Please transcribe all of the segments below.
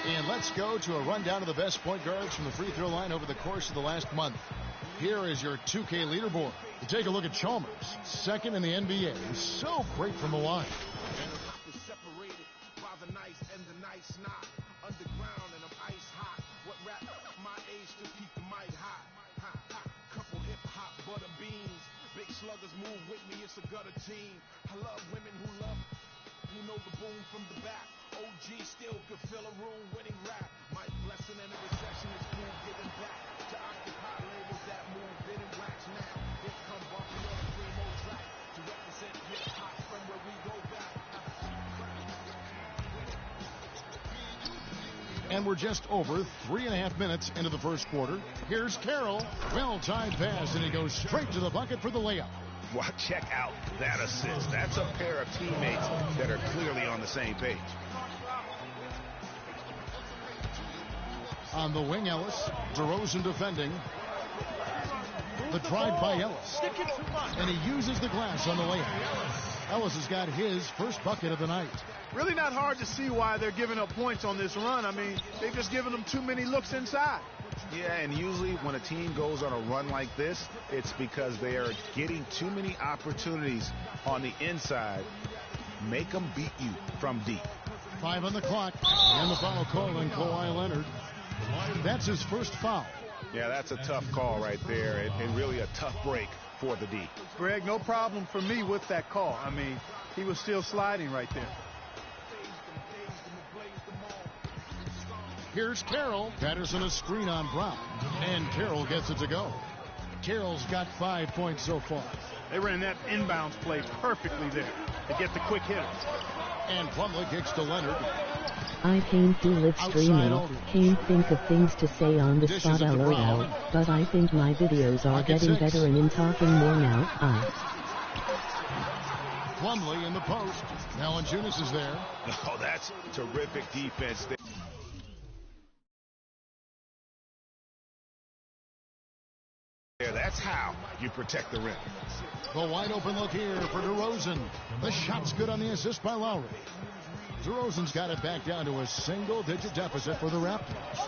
And let's go to a rundown of the best point guards from the free throw line over the course of the last month. Here is your 2K leaderboard. You take a look at Chalmers, second in the NBA. So great from the line. Sluggers move with me, it's a gutter team. I love women who know the boom from the back. OG still could fill a room winning rap. Mike Blessing and a recession is cool giving back to occupy labels that move didn't wax now. Here come bumping on the primo track to represent hip hop from where we go back. And we're just over 3.5 minutes into the first quarter. Here's Carroll. Well-timed pass, and he goes straight to the bucket for the layup. Well, check out that assist. That's a pair of teammates that are clearly on the same page. On the wing, Ellis. DeRozan defending. The drive by Ellis. And he uses the glass on the layup. Ellis has got his first bucket of the night. Really not hard to see why they're giving up points on this run. I mean, they've just given them too many looks inside. Yeah, and usually when a team goes on a run like this, it's because they are getting too many opportunities on the inside. Make them beat you from deep. 5 on the clock, and the foul call on Kawhi Leonard. That's his first foul. Yeah, that's a tough call right there, and really a tough break for the D. Greg, no problem for me with that call. I mean, he was still sliding right there. Here's Carroll. Patterson a screen on Brown. And Carroll gets it to go. Carroll's got 5 points so far. They ran that inbounds play perfectly there to get the quick hitter. And Plumlee kicks to Leonard. I can't do live streaming, can't think of things to say on the spot LOL, but I think my videos are getting better and in talking more now. Plumlee in the post. Valanciunas is there. Oh, that's terrific defense. That's how you protect the rim. The wide open look here for DeRozan. The shot's good on the assist by Lowry. DeRozan's got it back down to a single-digit deficit for the Raptors.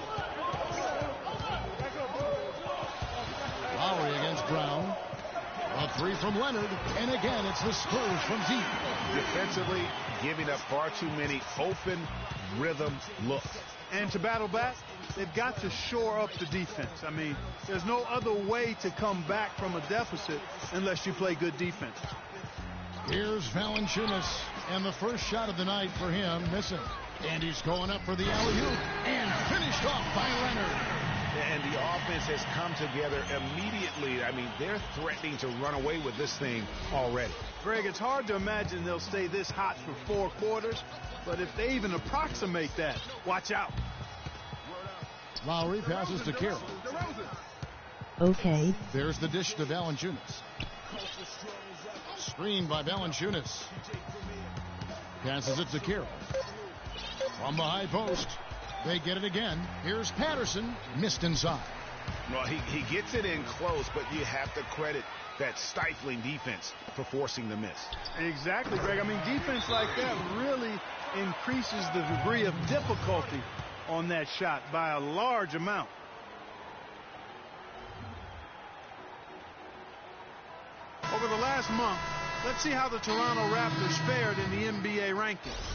Lowry against Brown. A three from Leonard. And again, it's the Spurs from deep. Defensively, giving up far too many open rhythm looks. And to battle back, they've got to shore up the defense. I mean, there's no other way to come back from a deficit unless you play good defense. Here's Valanciunas, and the first shot of the night for him, missing. And he's going up for the alley-oop, and finished off by Leonard. And the offense has come together immediately. I mean, they're threatening to run away with this thing already. Greg, it's hard to imagine they'll stay this hot for 4 quarters, but if they even approximate that, watch out. Lowry passes to Carroll. Okay. There's the dish to Valanciunas. Screened by Valanciunas. Passes it to Carroll. From the high post. They get it again. Here's Patterson. Missed inside. Well, he gets it in close, but you have to credit that stifling defense for forcing the miss. Exactly, Greg. I mean, defense like that really increases the degree of difficulty on that shot by a large amount. Over the last month, let's see how the Toronto Raptors fared in the NBA rankings.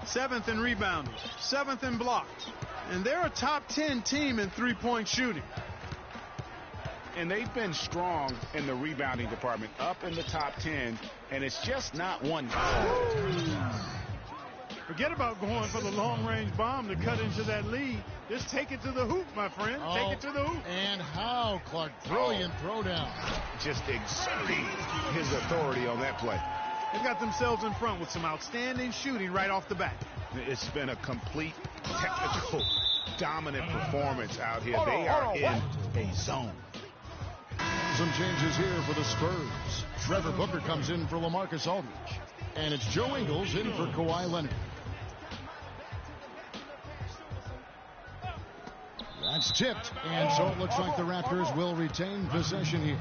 7th in rebounding, 7th in blocks, and they're a top 10 team in three-point shooting. And they've been strong in the rebounding department, up in the top 10, and it's just not one guy. Forget about going for the long-range bomb to cut into that lead. Just take it to the hoop, my friend. Take it to the hoop. And how, Clark? Brilliant throwdown. Just exerting his authority on that play. They've got themselves in front with some outstanding shooting right off the bat. It's been a complete technical dominant performance out here. They are in a zone. Some changes here for the Spurs. Trevor Booker comes in for LaMarcus Aldridge. And it's Joe Ingles in for Kawhi Leonard. That's tipped. And so it looks like the Raptors will retain possession here.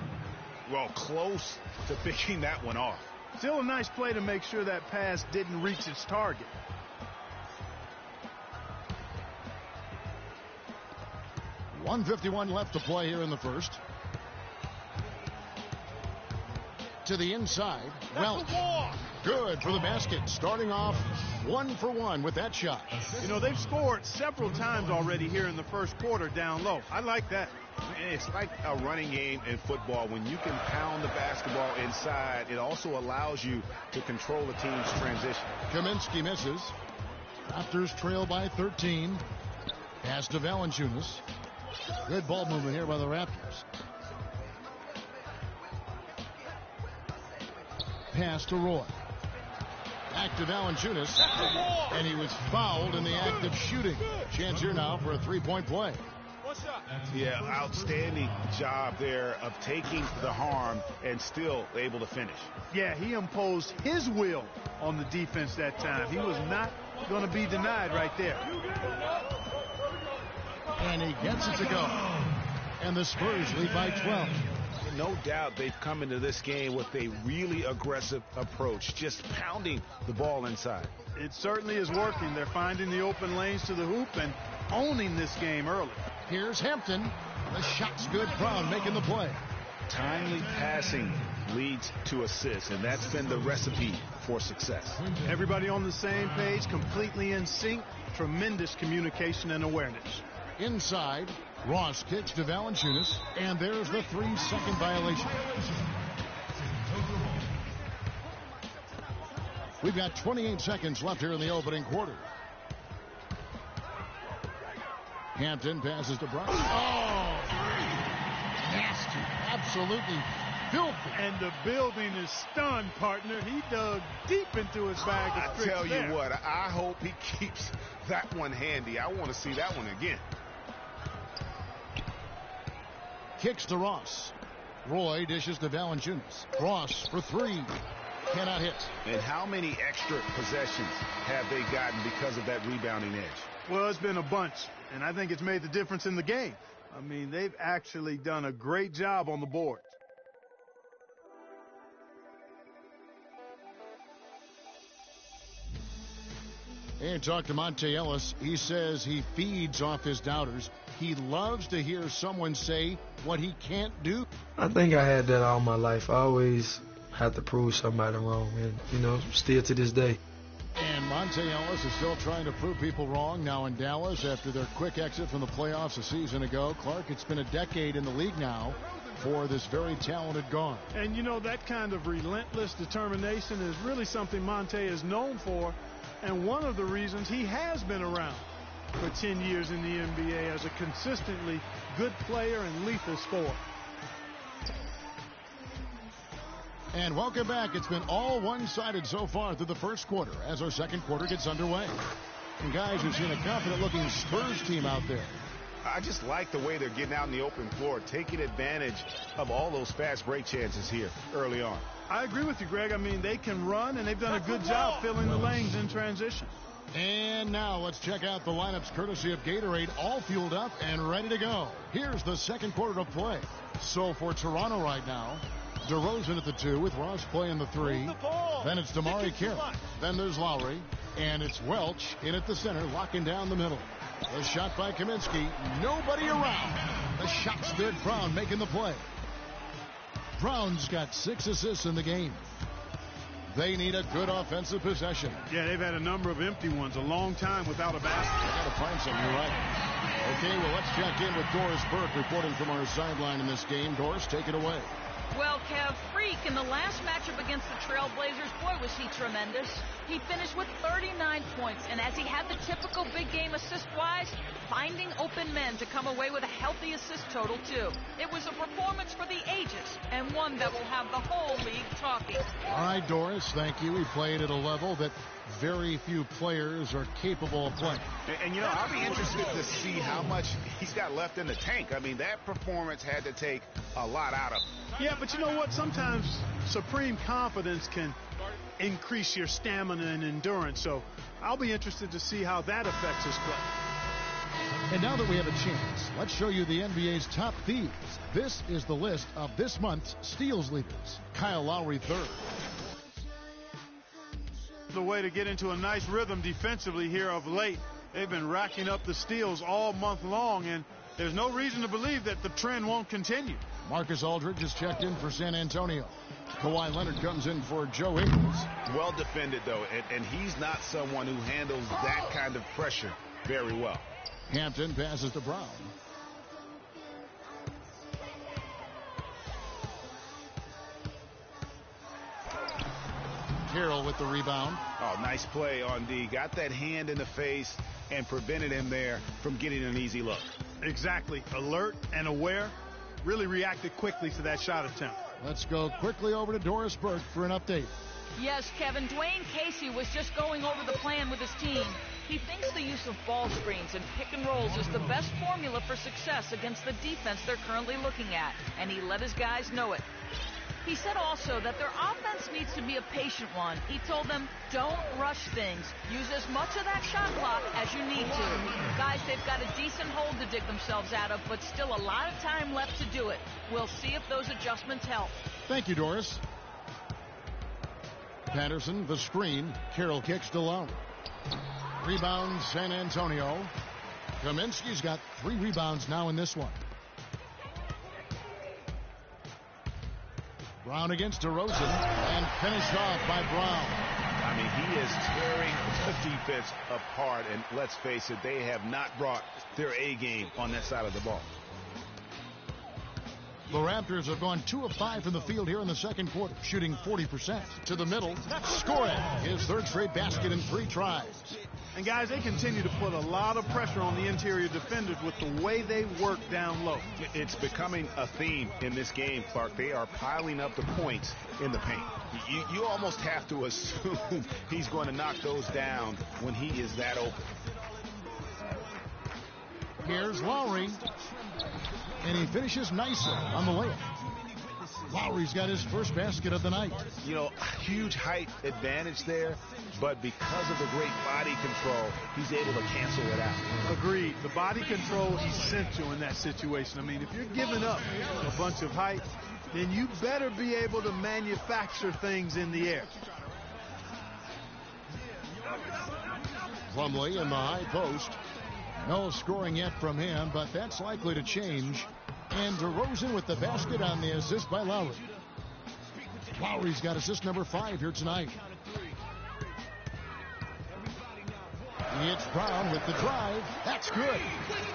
Well, close to picking that one off. Still a nice play to make sure that pass didn't reach its target. 1:51 left to play here in the first. To the inside. Welch. Good for the basket. Starting off 1 for 1 with that shot. You know, they've scored several times already here in the first quarter down low. I like that. And it's like a running game in football. When you can pound the basketball inside, it also allows you to control the team's transition. Kaminsky misses. Raptors trail by 13. Pass to Valanciunas. Good ball movement here by the Raptors. Pass to Roy. Back to Valanciunas. And he was fouled in the act of shooting. Chance here now for a three-point play. Yeah, outstanding job there of taking the harm and still able to finish. Yeah, he imposed his will on the defense that time. He was not going to be denied right there. And he gets it to go. And the Spurs lead by 12. No doubt they've come into this game with a really aggressive approach, just pounding the ball inside. It certainly is working. They're finding the open lanes to the hoop and owning this game early. Here's Hampton. The shot's good. Brown making the play. Timely passing leads to assists, and that's been the recipe for success. Everybody on the same page, completely in sync. Tremendous communication and awareness. Inside, Ross kicks to Valanciunas, and there's the 3-second violation. We've got 28 seconds left here in the opening quarter. Hampton passes to Brown. Oh, nasty, absolutely filthy. And the building is stunned, partner. He dug deep into his bag of tricks. I tell you what, I hope he keeps that one handy. I want to see that one again. Kicks to Ross. Roy dishes to Valanciunas. Ross for three. Cannot hit. And how many extra possessions have they gotten because of that rebounding edge? Well, it's been a bunch, and I think it's made the difference in the game. I mean, they've actually done a great job on the board. And talk to Monte Ellis. He says he feeds off his doubters. He loves to hear someone say what he can't do. I think I had that all my life. I always had to prove somebody wrong, and, you know, still to this day. And Monte Ellis is still trying to prove people wrong now in Dallas after their quick exit from the playoffs a season ago. Clark, it's been a decade in the league now for this very talented guard. And, you know, that kind of relentless determination is really something Monte is known for, and one of the reasons he has been around for 10 years in the NBA as a consistently good player and lethal scorer. And welcome back. It's been all one-sided so far through the first quarter as our second quarter gets underway. And guys, we've seen a confident-looking Spurs team out there. I just like the way they're getting out in the open floor, taking advantage of all those fast break chances here early on. I agree with you, Greg. I mean, they can run, and they've done a good job filling the lanes in transition. And now let's check out the lineups courtesy of Gatorade, all fueled up and ready to go. Here's the second quarter of play. So for Toronto right now, DeRozan at the 2 with Ross playing the 3. Then it's Damari Carroll. Then there's Lowry. And it's Welch in at the center, locking down the middle. The shot by Kaminsky. Nobody around. The shot's good. Brown making the play. Brown's got 6 assists in the game. They need a good offensive possession. Yeah, they've had a number of empty ones, a long time without a basket. Got to find something, you're right. Okay, well, let's check in with Doris Burke reporting from our sideline in this game. Doris, take it away. Well, Kev, Freak in the last matchup against the Trailblazers, boy, was he tremendous. He finished with 39 points, and as he had the typical big game assist-wise, finding open men to come away with a healthy assist total, too. It was a performance for the ages, and one that will have the whole league talking. All right, Doris, thank you. He played at a level that very few players are capable of playing. And you know, I'll be interested to see how much he's got left in the tank. I mean, that performance had to take a lot out of him. Yeah, but you know what? Sometimes supreme confidence can increase your stamina and endurance. So I'll be interested to see how that affects his play. And now that we have a chance, let's show you the NBA's top thieves. This is the list of this month's steals leaders. Kyle Lowry third. The way to get into a nice rhythm defensively here of late. They've been racking up the steals all month long, and There's no reason to believe that the trend won't continue. Marcus Aldridge is checked in for San Antonio. Kawhi Leonard comes in for Joe Ingles. Well defended, though, and he's not someone who handles that kind of pressure very well. Hampton passes to Brown. Carroll with the rebound. Oh, nice play on D. Got that hand in the face and prevented him there from getting an easy look. Exactly. Alert and aware. Really reacted quickly to that shot attempt. Let's go quickly over to Doris Burke for an update. Yes, Kevin, Dwayne Casey was just going over the plan with his team. He thinks the use of ball screens and pick and rolls is the best formula for success against the defense they're currently looking at, and he let his guys know it. He said also that their offense needs to be a patient one. He told them, don't rush things. Use as much of that shot clock as you need to. Guys, they've got a decent hole to dig themselves out of, but still a lot of time left to do it. We'll see if those adjustments help. Thank you, Doris. Patterson, the screen. Carroll kicks to Lowry. Rebound, San Antonio. Kaminsky's got 3 rebounds now in this one. Brown against DeRozan, and finished off by Brown. I mean, he is tearing the defense apart, and let's face it, they have not brought their A game on that side of the ball. The Raptors have gone 2 of 5 from the field here in the second quarter, shooting 40%. To the middle, scoring his 3rd straight basket in 3 tries. And guys, they continue to put a lot of pressure on the interior defenders with the way they work down low. It's becoming a theme in this game, Clark. They are piling up the points in the paint. You almost have to assume he's going to knock those down when he is that open. Here's Lowry, and he finishes nicely on the layup. Lowry's got his first basket of the night. You know, huge height advantage there, but because of the great body control, he's able to cancel it out. Agreed. The body control essential in that situation. I mean, if you're giving up a bunch of height, then you better be able to manufacture things in the air. Plumlee in the high post. No scoring yet from him, but that's likely to change. And DeRozan with the basket on the assist by Lowry. Lowry's got assist number 5 here tonight. It's Brown with the drive. That's good.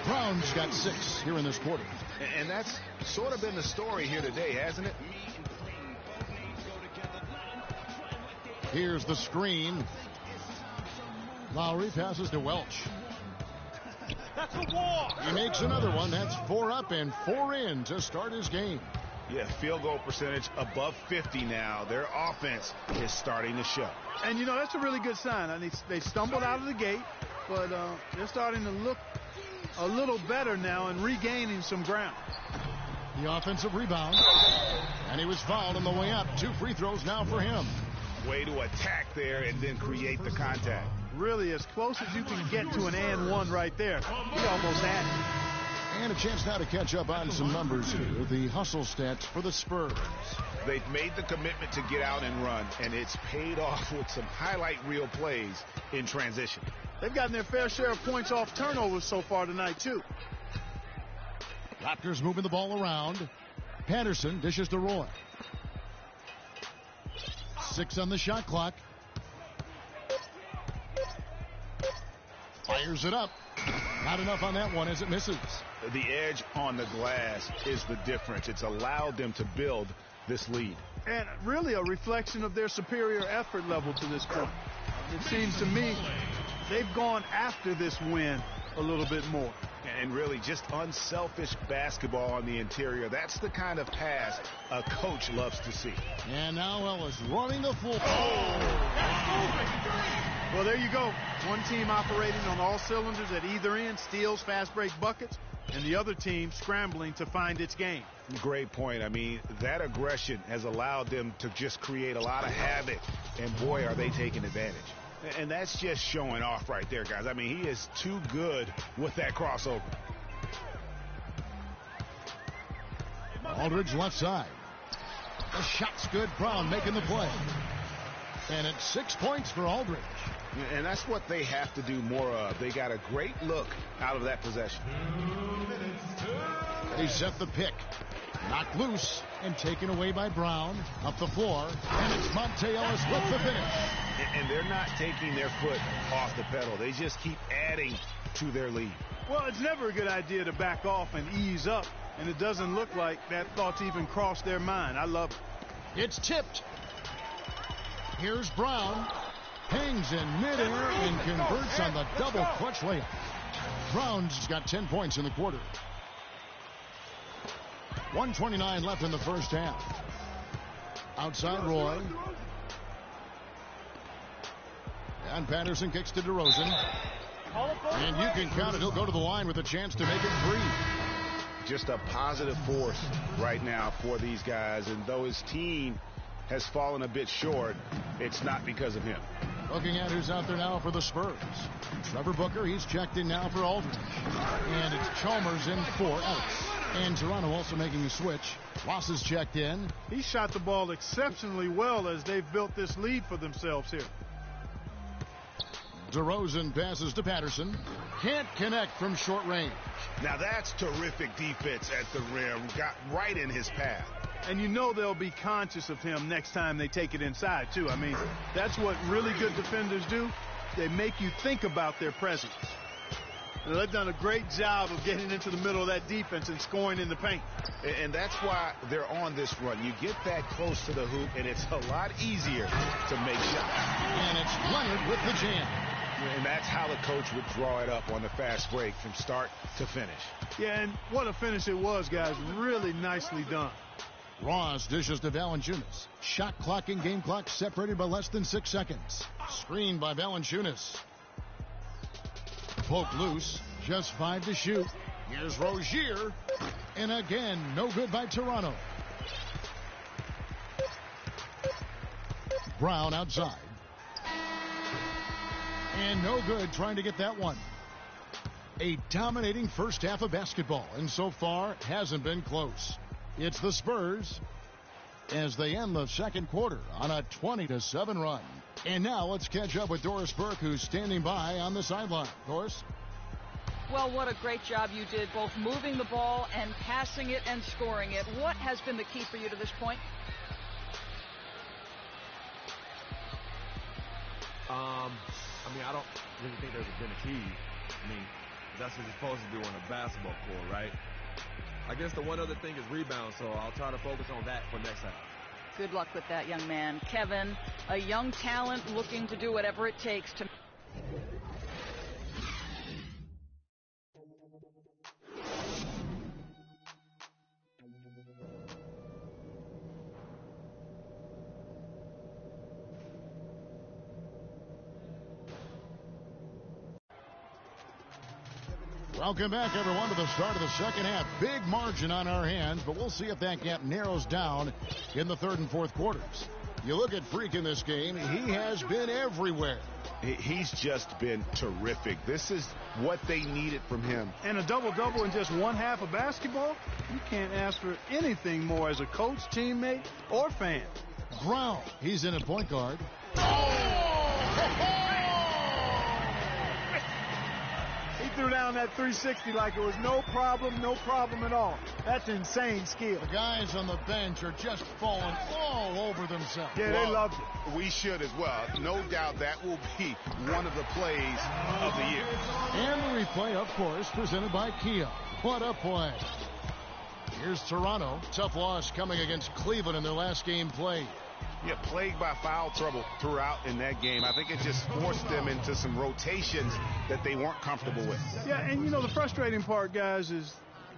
Brown's got 6 here in this quarter. And that's sort of been the story here today, hasn't it? Here's the screen. Lowry passes to Welch. That's a walk. He makes another one. That's 4 up and 4 in to start his game. Yeah, field goal percentage above 50 now. Their offense is starting to show. And, you know, that's a really good sign. I mean, they stumbled out of the gate, but they're starting to look a little better now and regaining some ground. The offensive rebound. And he was fouled on the way up. 2 free throws now for him. Way to attack there and then create the contact. Really as close as you can get to an and one right there. He almost had it. And a chance now to catch up on some numbers here. The hustle stats for the Spurs. They've made the commitment to get out and run, and it's paid off with some highlight reel plays in transition. They've gotten their fair share of points off turnovers so far tonight, too. Raptors moving the ball around. Patterson dishes to Roy. 6 on the shot clock. Fires it up. Not enough on that one as it misses. The edge on the glass is the difference. It's allowed them to build this lead. And really a reflection of their superior effort level to this point. It seems to me they've gone after this win a little bit more. And really just unselfish basketball on the interior. That's the kind of pass a coach loves to see. And now Ellis running the full. Well, there you go. One team operating on all cylinders at either end, steals, fast break buckets, and the other team scrambling to find its game. Great point. I mean, that aggression has allowed them to just create a lot of havoc, and boy, are they taking advantage. And that's just showing off right there, guys. I mean, he is too good with that crossover. Aldridge left side. The shot's good. Brown making the play. And it's 6 points for Aldridge. And that's what they have to do more of. They got a great look out of that possession. They set the pick. Knocked loose and taken away by Brown. Up the floor. And it's Monte Ellis with the finish. And they're not taking their foot off the pedal. They just keep adding to their lead. Well, it's never a good idea to back off and ease up. And it doesn't look like that thought's even crossed their mind. I love it. It's tipped. Here's Brown. Hangs in midair and converts on the double clutch layup. Brown's got 10 points in the quarter. 1:29 left in the first half. Outside Roy. And Patterson kicks to DeRozan. And you can count it. He'll go to the line with a chance to make it 3. Just a positive force right now for these guys. And though his team has fallen a bit short, it's not because of him. Looking at who's out there now for the Spurs. Trevor Booker, he's checked in now for Aldridge. And it's Chalmers in for Ellis. And Toronto also making a switch. Ross is checked in. He shot the ball exceptionally well as they've built this lead for themselves here. DeRozan passes to Patterson. Can't connect from short range. Now that's terrific defense at the rim. Got right in his path. And you know they'll be conscious of him next time they take it inside, too. I mean, that's what really good defenders do. They make you think about their presence. And they've done a great job of getting into the middle of that defense and scoring in the paint. And that's why they're on this run. You get that close to the hoop, and it's a lot easier to make shots. And it's Leonard with the jam. And that's how the coach would draw it up on the fast break from start to finish. Yeah, and what a finish it was, guys. Really nicely done. Ross dishes to Valanciunas. Shot clock and game clock separated by less than 6 seconds. Screened by Valanciunas. Poke loose. Just 5 to shoot. Here's Rozier. And again, no good by Toronto. Brown outside. And no good trying to get that one. A dominating first half of basketball, and so far hasn't been close. It's the Spurs as they end the second quarter on a 20-7 run. And now let's catch up with Doris Burke, who's standing by on the sideline. Doris? Well, what a great job you did, both moving the ball and passing it and scoring it. What has been the key for you to this point? I mean, I don't really think there's been a key. I mean, that's what you're supposed to do on a basketball court, right? I guess the one other thing is rebound, so I'll try to focus on that for next time. Good luck with that, young man. Kevin, a young talent looking to do whatever it takes to... Welcome back, everyone, to the start of the second half. Big margin on our hands, but we'll see if that gap narrows down in the third and fourth quarters. You look at Freak in this game, he has been everywhere. He's just been terrific. This is what they needed from him. And a double-double in just one half of basketball? You can't ask for anything more as a coach, teammate, or fan. Brown, he's in at point guard. He threw down that 360 like it was no problem at all. That's insane skill. The guys on the bench are just falling all over themselves. Yeah, they loved it. We should as well. No doubt that will be one of the plays of the year. And the replay, of course, presented by Kia. What a play. Here's Toronto. Tough loss coming against Cleveland in their last game played. Yeah, plagued by foul trouble throughout in that game. I think it just forced them into some rotations that they weren't comfortable with. Yeah, and you know, the frustrating part, guys, is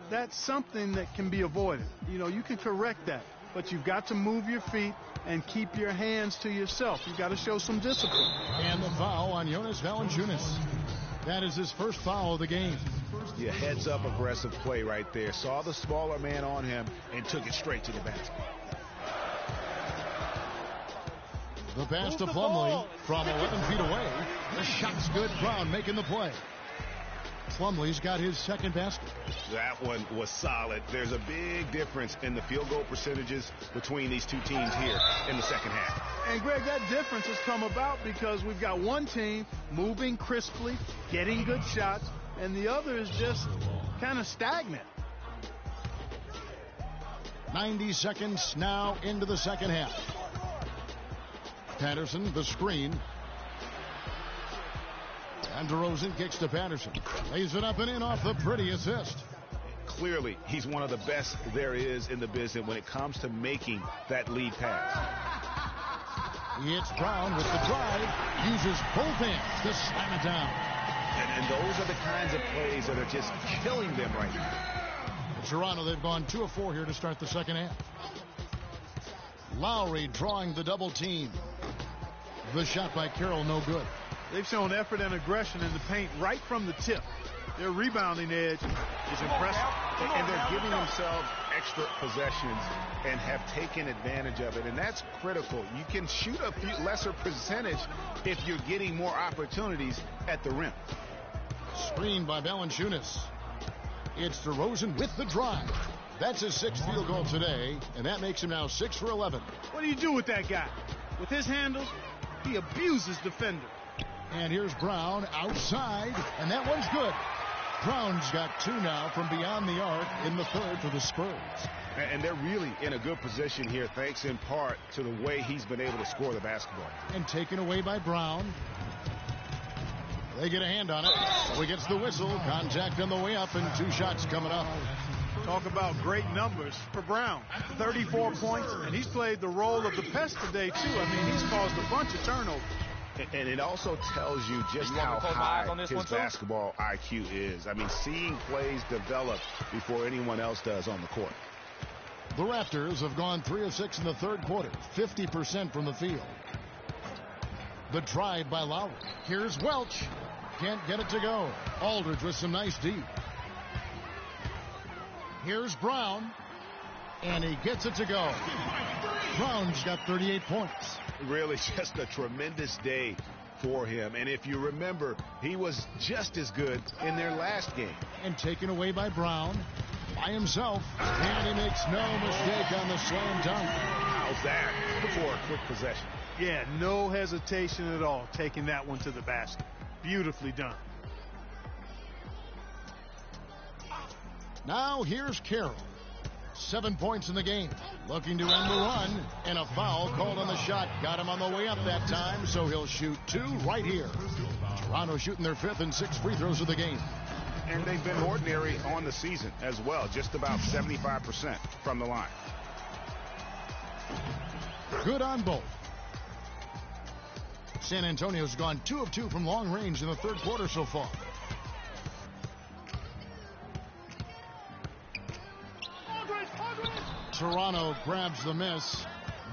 that's something that can be avoided. You know, you can correct that, but you've got to move your feet and keep your hands to yourself. You've got to show some discipline. And the foul on Jonas Valanciunas. That is his first foul of the game. Yeah, heads-up aggressive play right there. Saw the smaller man on him and took it straight to the basket. The pass to Plumlee from 11 feet away. The shot's good. Brown making the play. Plumlee's got his second basket. That one was solid. There's a big difference in the field goal percentages between these two teams here in the second half. And, Greg, that difference has come about because we've got one team moving crisply, getting good shots, and the other is just kind of stagnant. 90 seconds now into the second half. Patterson, the screen. And DeRozan kicks to Patterson. Lays it up and in off the pretty assist. Clearly, he's one of the best there is in the business when it comes to making that lead pass. It's Brown with the drive. Uses both hands to slam it down. And those are the kinds of plays that are just killing them right now. Toronto, they've gone 2 of 4 here to start the second half. Lowry drawing the double team. The shot by Carroll, no good. They've shown effort and aggression in the paint right from the tip. Their rebounding edge is impressive. And they're giving themselves extra possessions and have taken advantage of it. And that's critical. You can shoot a few lesser percentage if you're getting more opportunities at the rim. Screened by Valanciunas. It's DeRozan with the drive. That's his 6th field goal today, and that makes him now 6 for 11. What do you do with that guy? With his handles, he abuses defenders. And here's Brown outside, and that one's good. Brown's got 2 now from beyond the arc in the third for the Spurs. And they're really in a good position here, thanks in part to the way he's been able to score the basketball. And taken away by Brown. They get a hand on it. So he gets the whistle. Contact on the way up, and 2 shots coming up. Talk about great numbers for Brown. 34 points, and he's played the role of the pest today, too. I mean, he's caused a bunch of turnovers. And it also tells you just how high his basketball IQ is. I mean, seeing plays develop before anyone else does on the court. The Raptors have gone 3 of 6 in the third quarter, 50% from the field. The drive by Lowry. Here's Welch. Can't get it to go. Aldridge with some nice D. Here's Brown. And he gets it to go. Brown's got 38 points. Really just a tremendous day for him. And if you remember, he was just as good in their last game. And taken away by Brown by himself. And he makes no mistake on the slam dunk. How's that for a quick possession? Yeah, no hesitation at all taking that one to the basket. Beautifully done. Now here's Carroll. 7 points in the game. Looking to end the run. And a foul called on the shot. Got him on the way up that time, so he'll shoot 2 right here. Toronto shooting their 5th and 6th free throws of the game. And they've been ordinary on the season as well. Just about 75% from the line. Good on both. San Antonio's gone 2 of 2 from long range in the third quarter so far. Toronto grabs the miss.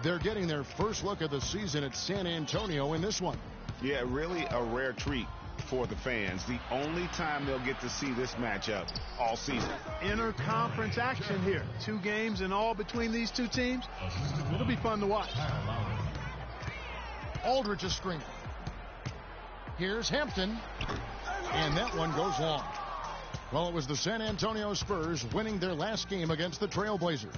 They're getting their first look of the season at San Antonio in this one. Yeah, really a rare treat for the fans. The only time they'll get to see this matchup all season. Inter-conference action here. 2 games in all between these 2 teams. It'll be fun to watch. Aldridge is screening. Here's Hampton. And that one goes long. Well, it was the San Antonio Spurs winning their last game against the Trailblazers.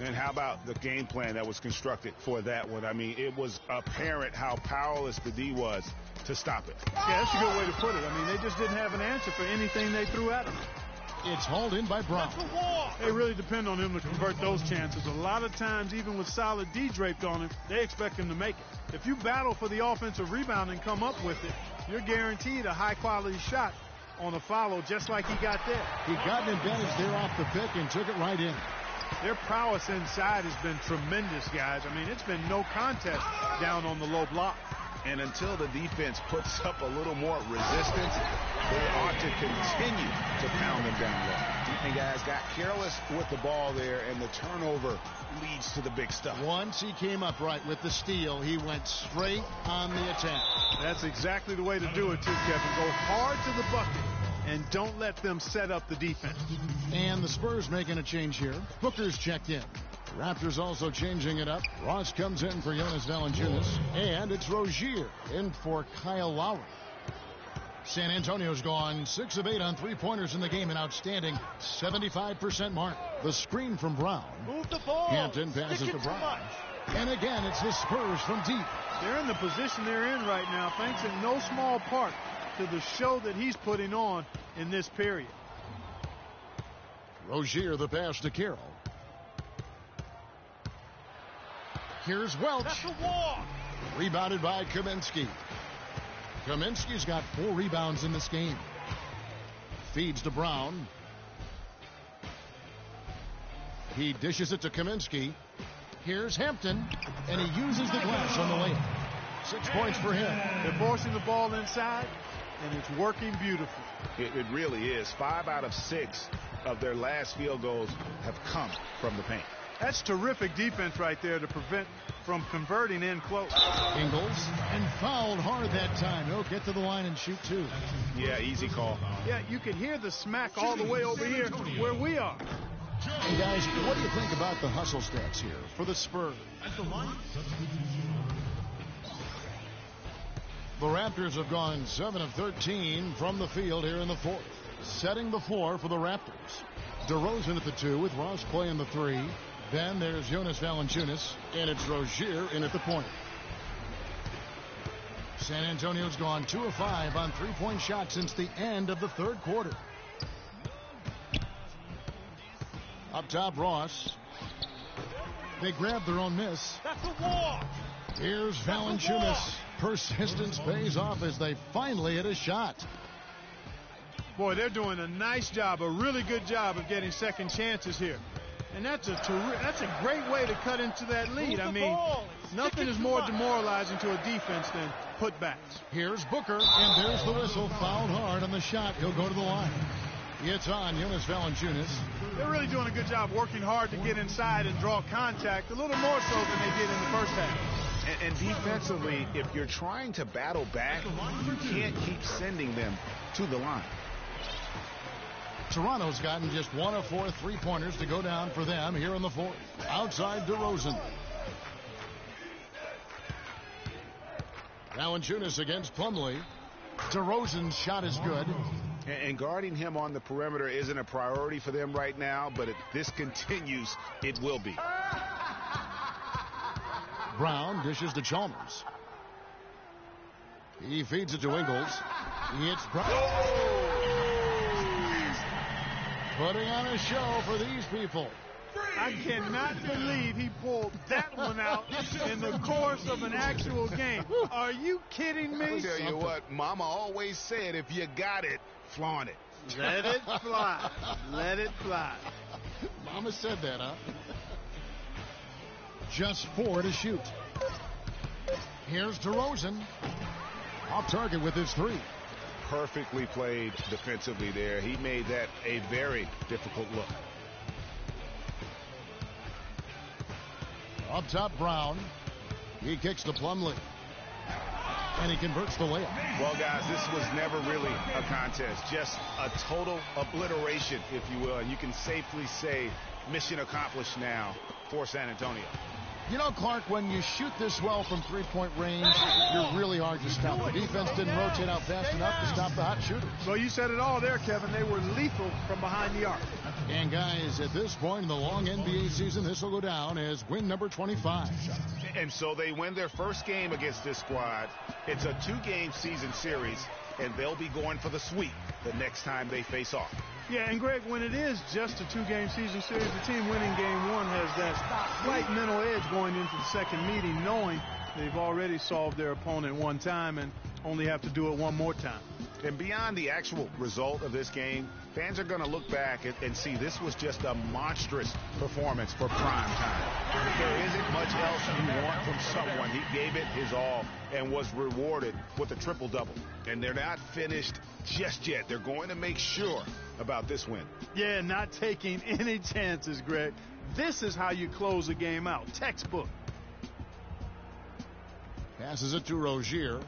And how about the game plan that was constructed for that one? I mean, it was apparent how powerless the D was to stop it. Yeah, that's a good way to put it. I mean, they just didn't have an answer for anything they threw at them. It's hauled in by Brown. They really depend on him to convert those chances. A lot of times, even with solid D draped on him, they expect him to make it. If you battle for the offensive rebound and come up with it, you're guaranteed a high-quality shot on a follow, just like he got there. He got an advantage there off the pick and took it right in. Their prowess inside has been tremendous, guys. I mean, it's been no contest down on the low block. And until the defense puts up a little more resistance, they ought to continue to pound them down low. And guys got careless with the ball there, and the turnover leads to the big stuff. Once he came up right with the steal, he went straight on the attack. That's exactly the way to do it, too, Kevin. Go hard to the bucket and don't let them set up the defense. And the Spurs making a change here. Booker's checked in. Raptors also changing it up. Ross comes in for Jonas Valanciunas. And it's Rozier in for Kyle Lowry. San Antonio's gone 6 of 8 on three-pointers in the game, an outstanding 75% mark. The screen from Brown. Move the ball. Hampton passes to Brown. And again, it's the Spurs from deep. They're in the position they're in right now, thanks in no small part to the show that he's putting on in this period. Rozier, the pass to Carroll. Here's Welch. That's a walk. Rebounded by Kaminsky. Kaminsky's got 4 rebounds in this game. Feeds to Brown. He dishes it to Kaminsky. Here's Hampton, and he uses the glass on the layup. 6 points for him. They're forcing the ball inside, and it's working beautifully. It really is. 5 out of 6 of their last field goals have come from the paint. That's terrific defense right there to prevent from converting in close. Ingles, and fouled hard that time. He'll get to the line and shoot 2. Yeah, easy call. Yeah, you can hear the smack all the way over here where we are. Hey, guys, what do you think about the hustle stats here for the Spurs? The Raptors have gone 7 of 13 from the field here in the fourth. Setting the floor for the Raptors. DeRozan at the 2 with Ross playing the 3. Then there's Jonas Valanciunas, and it's Rozier in at the point. San Antonio's gone 2 of 5 on three-point shots since the end of the third quarter. Up top, Ross. They grab their own miss. That's a walk. Here's Valanciunas. Persistence pays off as they finally hit a shot. Boy, they're doing a nice job, a really good job of getting second chances here. And that's a great way to cut into that lead. I mean, nothing is more demoralizing to a defense than putbacks. Here's Booker, and there's the whistle. Fouled hard on the shot. He'll go to the line. It's on Jonas Valanciunas. They're really doing a good job working hard to get inside and draw contact, a little more so than they did in the first half. And defensively, if you're trying to battle back, you can't keep sending them to the line. Toronto's gotten just 1 of 4 three-pointers to go down for them here in the fourth. Outside DeRozan. Valanciunas against Plumlee. DeRozan's shot is good. And guarding him on the perimeter isn't a priority for them right now, but if this continues, it will be. Brown dishes to Chalmers. He feeds it to Ingles. It's Brown. Putting on a show for these people. I cannot believe he pulled that one out in the course of an actual game. Are you kidding me? I'll tell you what, Mama always said, if you got it, flaunt it. Let it fly. Let it fly. Mama said that, huh? Just 4 to shoot. Here's DeRozan. Off target with his 3. Perfectly played defensively there. He made that a very difficult look. Up top, Brown. He kicks to Plumlee. And he converts the layup. Well, guys, this was never really a contest. Just a total obliteration, if you will. And you can safely say mission accomplished now for San Antonio. You know, Clark, when you shoot this well from three-point range, you're really hard to stop. The defense didn't rotate out fast enough to stop the hot shooters. Well, you said it all there, Kevin. They were lethal from behind the arc. And, guys, at this point in the long NBA season, this will go down as win number 25. And so they win their first game against this squad. It's a 2-game season series, and they'll be going for the sweep the next time they face off. Yeah, and Greg, when it is just a 2-game season series, the team winning game 1 has that slight mental edge going into the second meeting, knowing they've already solved their opponent one time and only have to do it one more time. And beyond the actual result of this game, fans are going to look back and see this was just a monstrous performance for prime time. There isn't much else you want from someone. He gave it his all and was rewarded with a triple-double. And they're not finished just yet. They're going to make sure about this win. Yeah, not taking any chances, Greg. This is how you close a game out. Textbook. Passes it to Rozier.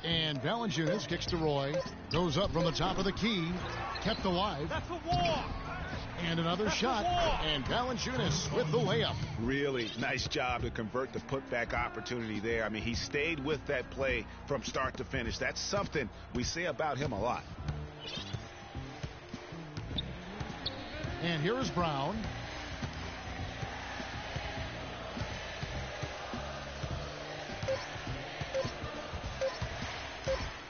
And Valanciunas kicks to Roy. Goes up from the top of the key. Kept alive. That's a walk. And another shot. And Valanciunas with the layup. Really nice job to convert the putback opportunity there. I mean, he stayed with that play from start to finish. That's something we say about him a lot. And here is Brown.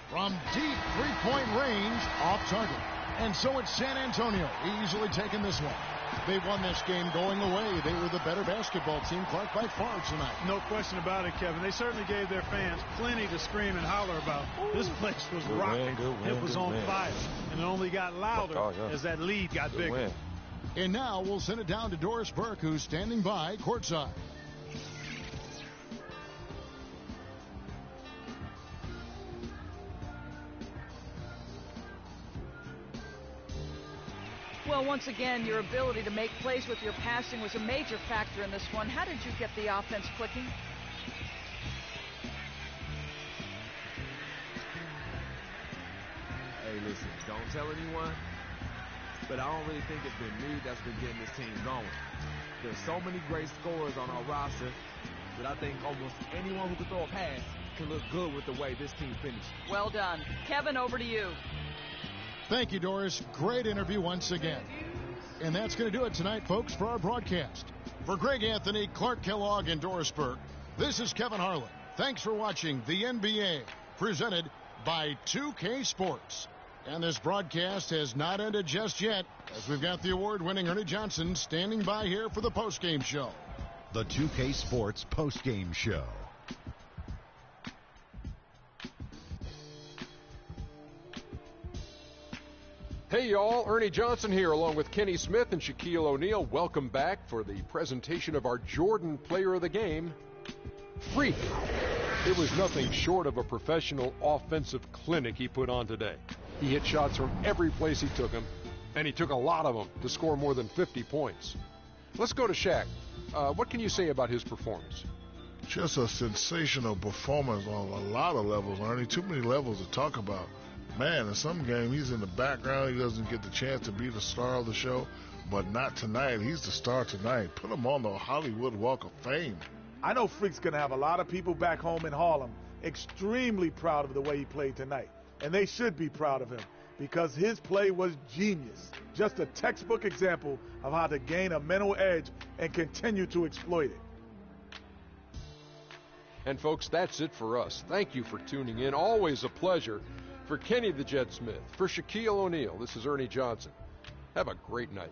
From deep three-point range, off target. And so it's San Antonio easily taking this one. They won this game going away. They were the better basketball team, Clark, by far tonight. No question about it, Kevin. They certainly gave their fans plenty to scream and holler about. This place was rocking. It was on fire. And it only got louder as that lead got bigger. And now we'll send it down to Doris Burke, who's standing by courtside. Well, once again, your ability to make plays with your passing was a major factor in this one. How did you get the offense clicking? Hey, listen, don't tell anyone, but I don't really think it's been me that's been getting this team going. There's so many great scorers on our roster that I think almost anyone who can throw a pass can look good with the way this team finished. Well done. Kevin, over to you. Thank you, Doris. Great interview once again. And that's going to do it tonight, folks, for our broadcast. For Greg Anthony, Clark Kellogg, and Doris Burke, this is Kevin Harlan. Thanks for watching the NBA, presented by 2K Sports. And this broadcast has not ended just yet, as we've got the award-winning Ernie Johnson standing by here for the postgame show. The 2K Sports postgame show. Hey y'all, Ernie Johnson here along with Kenny Smith and Shaquille O'Neal. Welcome back for the presentation of our Jordan Player of the Game, Freak. It was nothing short of a professional offensive clinic he put on today. He hit shots from every place he took them, and he took a lot of them to score more than 50 points. Let's go to Shaq. What can you say about his performance? Just a sensational performance on a lot of levels, Ernie. Too many levels to talk about. Man, in some game, he's in the background. He doesn't get the chance to be the star of the show, but not tonight. He's the star tonight. Put him on the Hollywood Walk of Fame. I know Freak's going to have a lot of people back home in Harlem extremely proud of the way he played tonight, and they should be proud of him because his play was genius. Just a textbook example of how to gain a mental edge and continue to exploit it. And folks, that's it for us. Thank you for tuning in. Always a pleasure. For Kenny the Jet Smith, for Shaquille O'Neal, this is Ernie Johnson. Have a great night.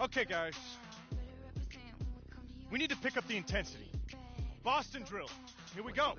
Okay, guys. We need to pick up the intensity. Boston drill. Here we go.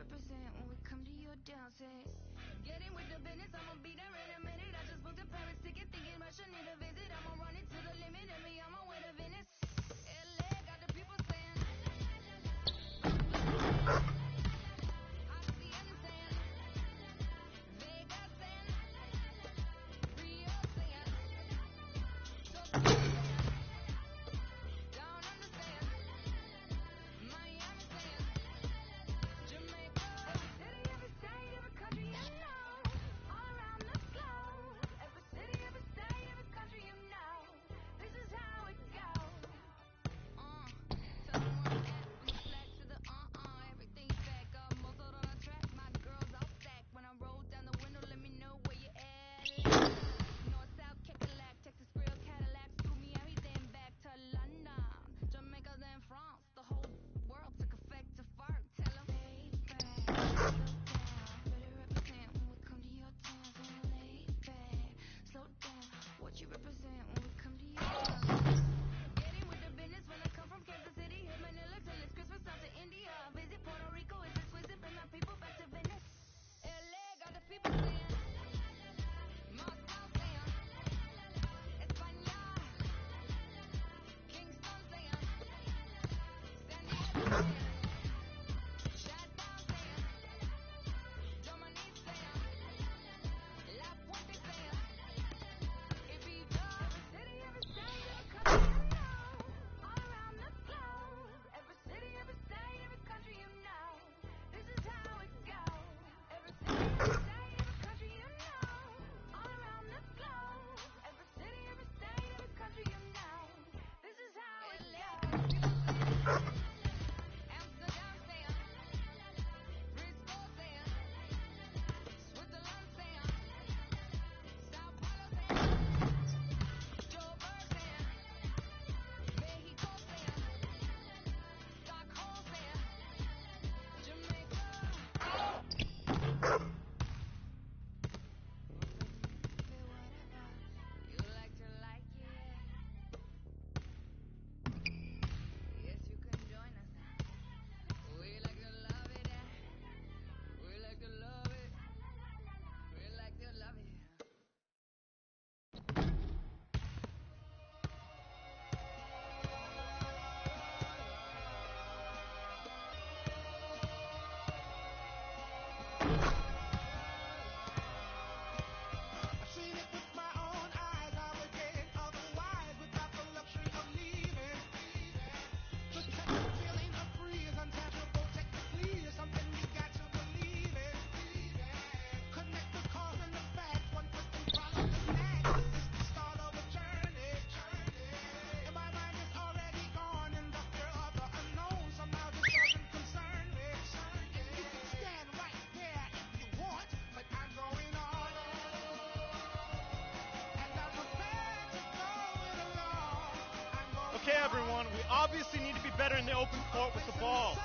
Okay, everyone, we obviously need to be better in the open court with the ball.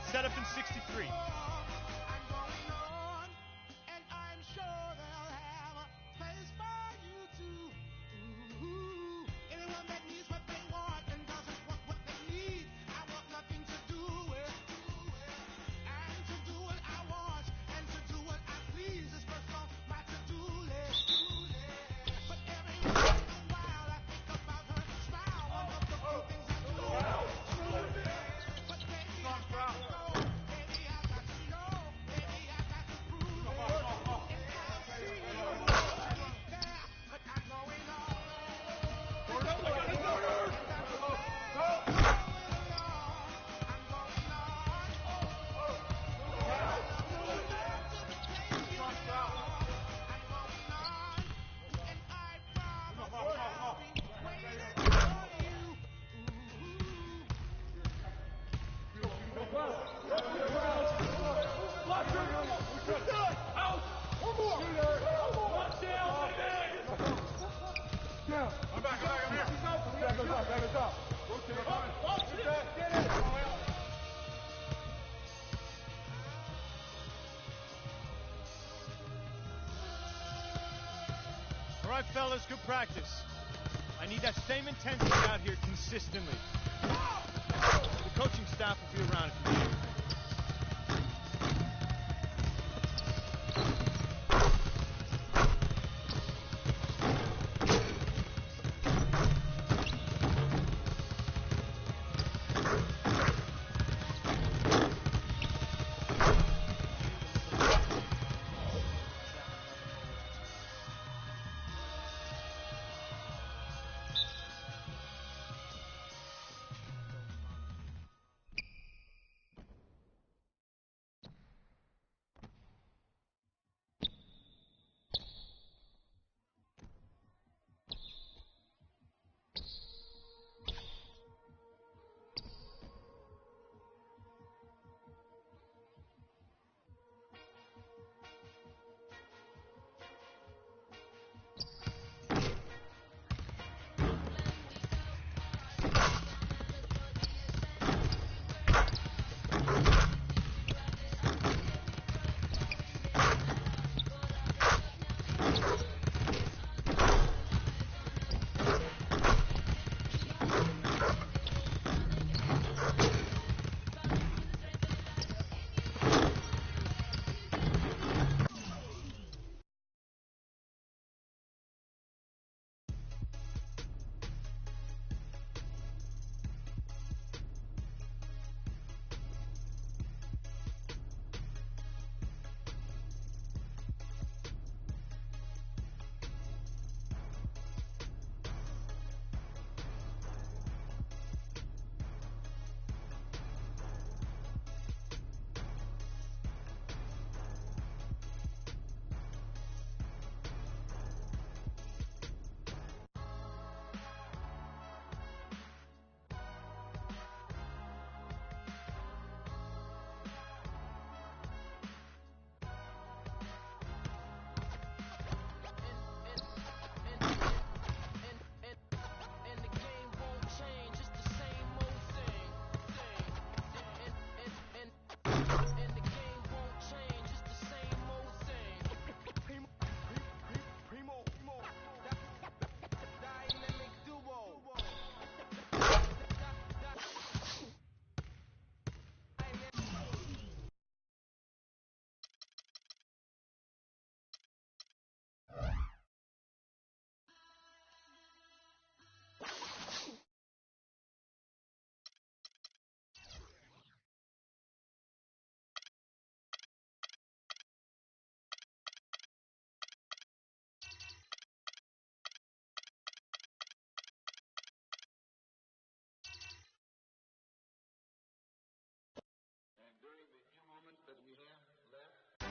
It's set up in 63. All right, fellas, good practice. I I need that same intensity out here consistently. The coaching staff will be around if you need it.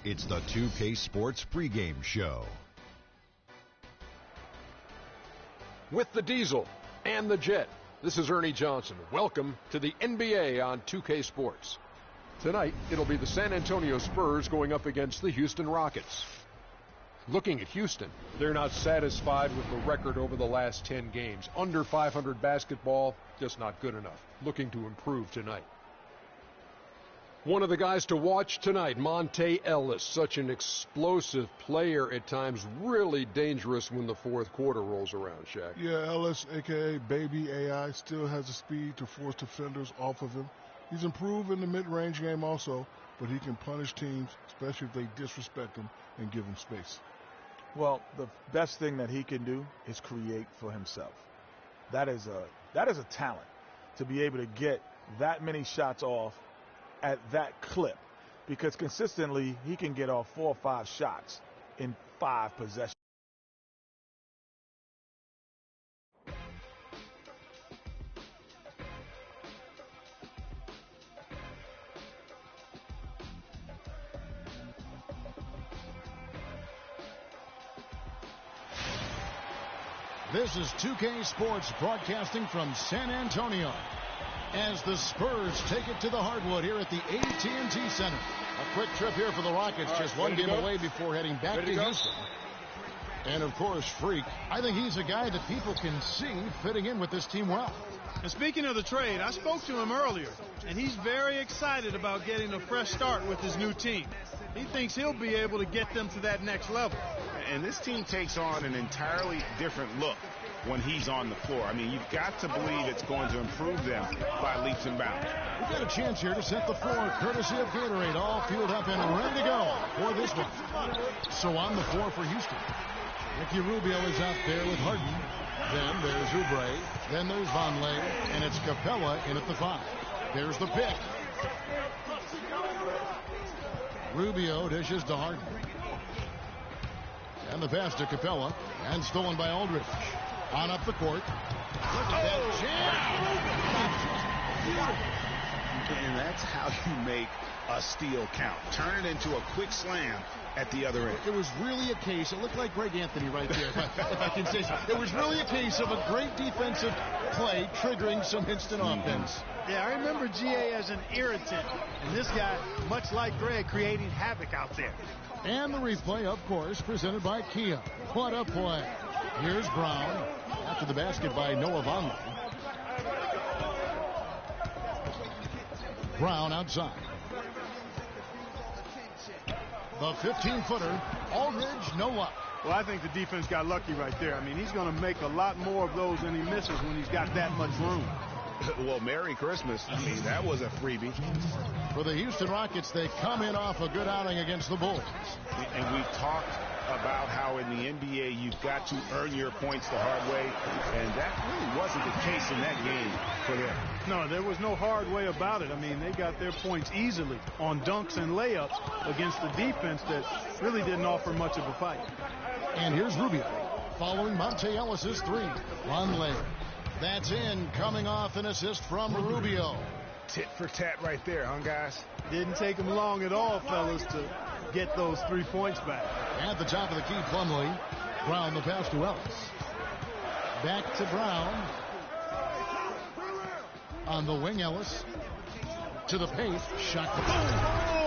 It's the 2K Sports pregame show. With the Diesel and the Jet, this is Ernie Johnson. Welcome to the NBA on 2K Sports. Tonight, it'll be the San Antonio Spurs going up against the Houston Rockets. Looking at Houston, they're not satisfied with the record over the last 10 games. Under 500 basketball, just not good enough. Looking to improve tonight. One of the guys to watch tonight, Monte Ellis, such an explosive player at times, really dangerous when the fourth quarter rolls around, Shaq. Yeah, Ellis, a.k.a. Baby AI, still has the speed to force defenders off of him. He's improved in the mid-range game also, but he can punish teams, especially if they disrespect him and give him space. Well, the best thing that he can do is create for himself. That is a talent, to be able to get that many shots off at that clip, because consistently he can get off 4 or 5 shots in 5 possessions. This is 2K Sports broadcasting from San Antonio as the Spurs take it to the hardwood here at the AT&T Center. A quick trip here for the Rockets, just one game away before heading back to Houston. And, of course, Freak, I think he's a guy that people can see fitting in with this team well. And speaking of the trade, I spoke to him earlier, and he's very excited about getting a fresh start with his new team. He thinks he'll be able to get them to that next level. And this team takes on an entirely different look. when he's on the floor. I mean, you've got to believe it's going to improve them by leaps and bounds. We've got a chance here to set the floor, courtesy of Gatorade, all fueled up and ready to go for this one. So on the floor for Houston, Ricky Rubio is out there with Harden. Then there's Oubre. Then there's Vonleh. And it's Capella in at the 5. There's the pick. Rubio dishes to Harden. And the pass to Capella. And stolen by Aldridge. On up the court. Look at that jam. And that's how you make a steal count. Turn it into a quick slam at the other end. It was really a case, it looked like Greg Anthony right there, if I can say so. It was really a case of a great defensive play triggering some instant offense. Yeah, I remember GA as an irritant. And this guy, much like Greg, creating havoc out there. And the replay, of course, presented by Kia. What a play. Here's Brown. After the basket by Noah Vonleh. Brown outside. The 15-footer. Aldridge, no luck. Well, I think the defense got lucky right there. I mean, he's going to make a lot more of those than he misses when he's got that much room. Well, Merry Christmas. I mean, that was a freebie. For the Houston Rockets, they come in off a good outing against the Bulls. And we've talked about how in the NBA you've got to earn your points the hard way, and that really wasn't the case in that game for them. No, there was no hard way about it. I mean, they got their points easily on dunks and layups against the defense that really didn't offer much of a fight. And here's Rubio following Monte Ellis's 3. Vonleh. That's in, coming off an assist from Rubio. Tit for tat right there, huh, guys? Didn't take him long at all, fellas, to get those 3 points back. At the top of the key, Plumlee. Brown the pass to Ellis. Back to Brown. On the wing, Ellis. To the paint. Shot. Oh!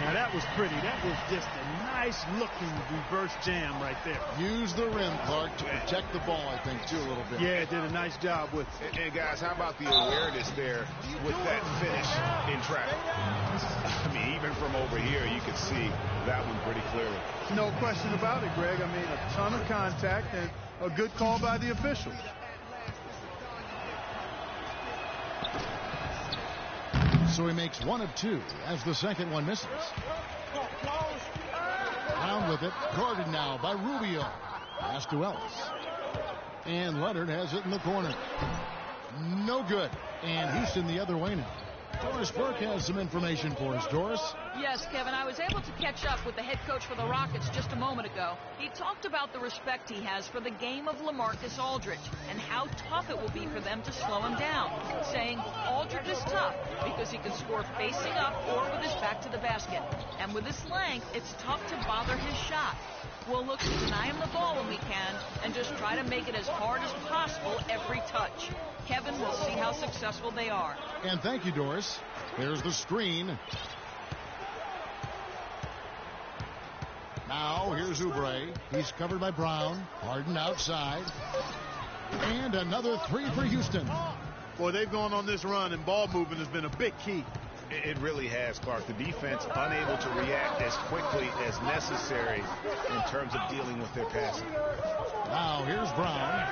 Now that was pretty. That was just a nice-looking reverse jam right there. Use the rim, Clark, to protect the ball, I think, too, a little bit. Yeah, did a nice job with it. And guys, how about the awareness there with that finish in traffic? I mean, even from over here, you can see that one pretty clearly. No question about it, Greg. I mean, a ton of contact and a good call by the official. So he makes 1 of 2 as the second one misses. Brown with it. Guarded now by Rubio. Pass to Ellis. And Leonard has it in the corner. No good. And Houston the other way now. Doris Burke has some information for us. Doris? Yes, Kevin, I was able to catch up with the head coach for the Rockets just a moment ago. He talked about the respect he has for the game of LaMarcus Aldridge and how tough it will be for them to slow him down, saying Aldridge is tough because he can score facing up or with his back to the basket. And with his length, it's tough to bother his shot. We'll look to deny him the ball when we can and just try to make it as hard as possible every touch. Kevin, we'll see how successful they are. And thank you, Doris. There's the screen. Now, here's Oubre. He's covered by Brown. Harden outside. And another 3 for Houston. Boy, they've gone on this run, and ball movement has been a big key. It really has, Clark. The defense unable to react as quickly as necessary in terms of dealing with their passing. Now, here's Brown.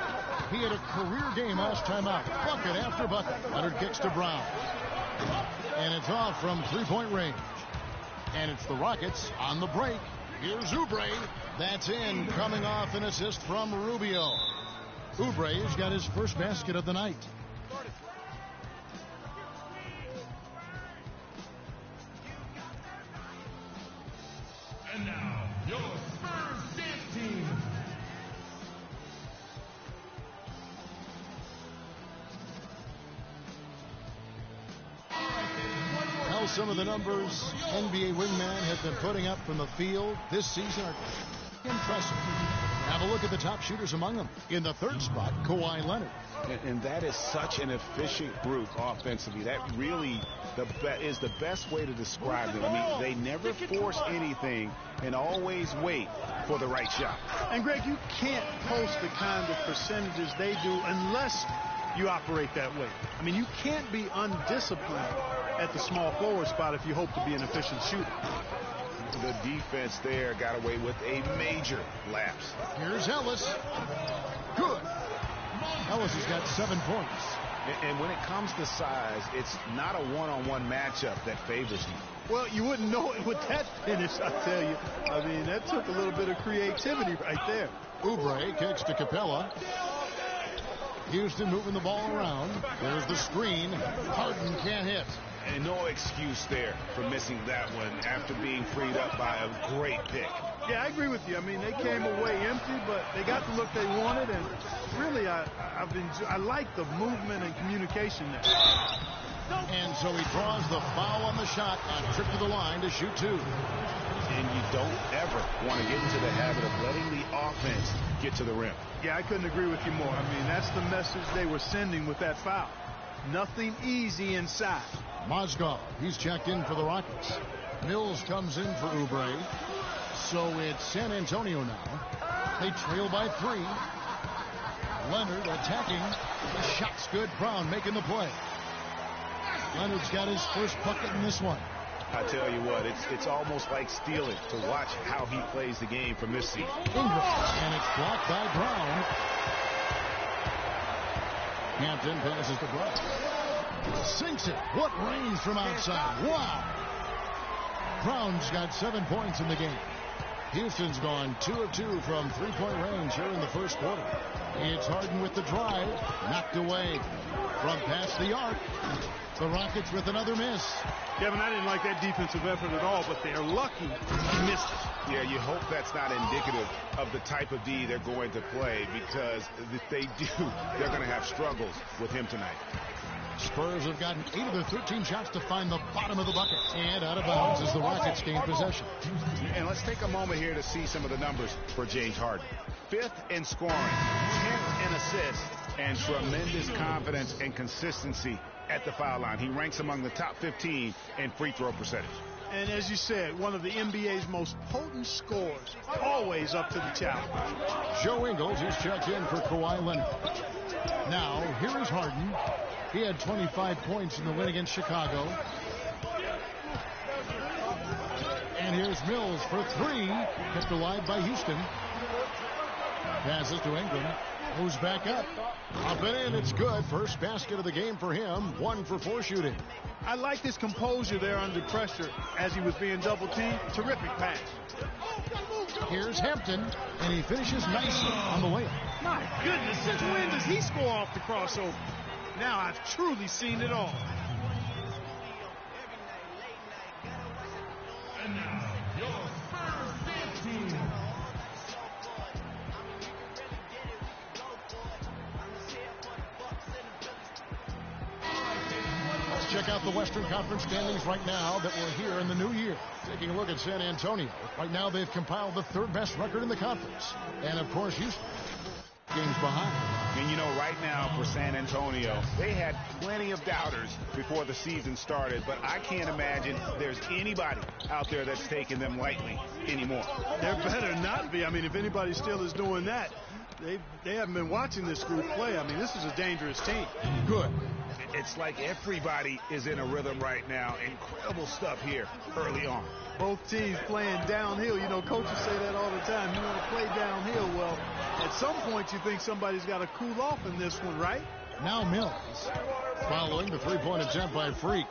He had a career game last time out. Bucket after bucket. Leonard kicks to Brown. And it's off from three-point range. And it's the Rockets on the break. Here's Oubre. That's in, coming off an assist from Rubio. Oubre's got his first basket of the night. And now, your Spurs dance team. Now some of the numbers NBA wingman have been putting up from the field this season are impressive. Have a look at the top shooters among them. In the third spot, Kawhi Leonard. And that is such an efficient group offensively. That really is the best way to describe them. I mean, they never force anything and always wait for the right shot. And, Greg, you can't post the kind of percentages they do unless you operate that way. I mean, you can't be undisciplined at the small forward spot if you hope to be an efficient shooter. The defense there got away with a major lapse. Here's Ellis. Good. Ellis has got 7 points. And when it comes to size, it's not a one-on-one matchup that favors him. Well, you wouldn't know it with that finish, I tell you. I mean, that took a little bit of creativity right there. Oubre kicks to Capella. Houston moving the ball around. There's the screen. Harden can't hit. And no excuse there for missing that one after being freed up by a great pick. Yeah, I agree with you. I mean, they came away empty, but they got the look they wanted, and really, I like the movement and communication there. And so he draws the foul on the shot on trip to the line to shoot 2. And you don't ever want to get into the habit of letting the offense get to the rim. Yeah, I couldn't agree with you more. I mean, that's the message they were sending with that foul. Nothing easy inside. Mozgov, he's checked in for the Rockets. Mills comes in for Oubre. So it's San Antonio now. They trail by 3. Leonard attacking. The shot's good. Brown making the play. Leonard's got his first bucket in this one. I tell you what, it's almost like stealing to watch how he plays the game from this seat. Ingram, and it's blocked by Brown. Hampton passes to Brown. Sinks it. What range from outside. Wow. Brown's got 7 points in the game. Houston's gone 2 of 2 from three-point range here in the first quarter. It's Harden with the drive. Knocked away from past the arc. The Rockets with another miss. Kevin, I didn't like that defensive effort at all, but they're lucky he missed it. Yeah, you hope that's not indicative of the type of D they're going to play, because if they do, they're going to have struggles with him tonight. Spurs have gotten 8 of their 13 shots to find the bottom of the bucket. And out of bounds as the Rockets gain possession. And let's take a moment here to see some of the numbers for James Harden. 5th in scoring, 10th in assists, and tremendous confidence and consistency at the foul line. He ranks among the top 15 in free throw percentage. And as you said, one of the NBA's most potent scorers, always up to the challenge. Joe Ingles, he's checked in for Kawhi Leonard. Now, here is Harden. He had 25 points in the win against Chicago. And here's Mills for 3. Kept alive by Houston. Passes to Ingram. Moves back up. Up and in. It's good. First basket of the game for him. 1 for 4 shooting. I like his composure there under pressure as he was being double-teamed. Terrific pass. Here's Hampton, and he finishes nicely on the layup. My goodness, since when does he score off the crossover? Now I've truly seen it all. And now, your Spurs team. Let's check out the Western Conference standings right now that we're here in the new year. Taking a look at San Antonio. Right now they've compiled the 3rd best record in the conference. And of course Houston games behind. And you know, right now for San Antonio, they had plenty of doubters before the season started, but I can't imagine there's anybody out there that's taking them lightly anymore. There better not be. I mean, if anybody still is doing that, they haven't been watching this group play. I mean, this is a dangerous team. Good. It's like everybody is in a rhythm right now. Incredible stuff here early on. Both teams playing downhill. You know, coaches say that all the time. You want to play downhill. Well, at some point you think somebody's got to cool off in this one, right? Now Mills following the three-point attempt by Freak.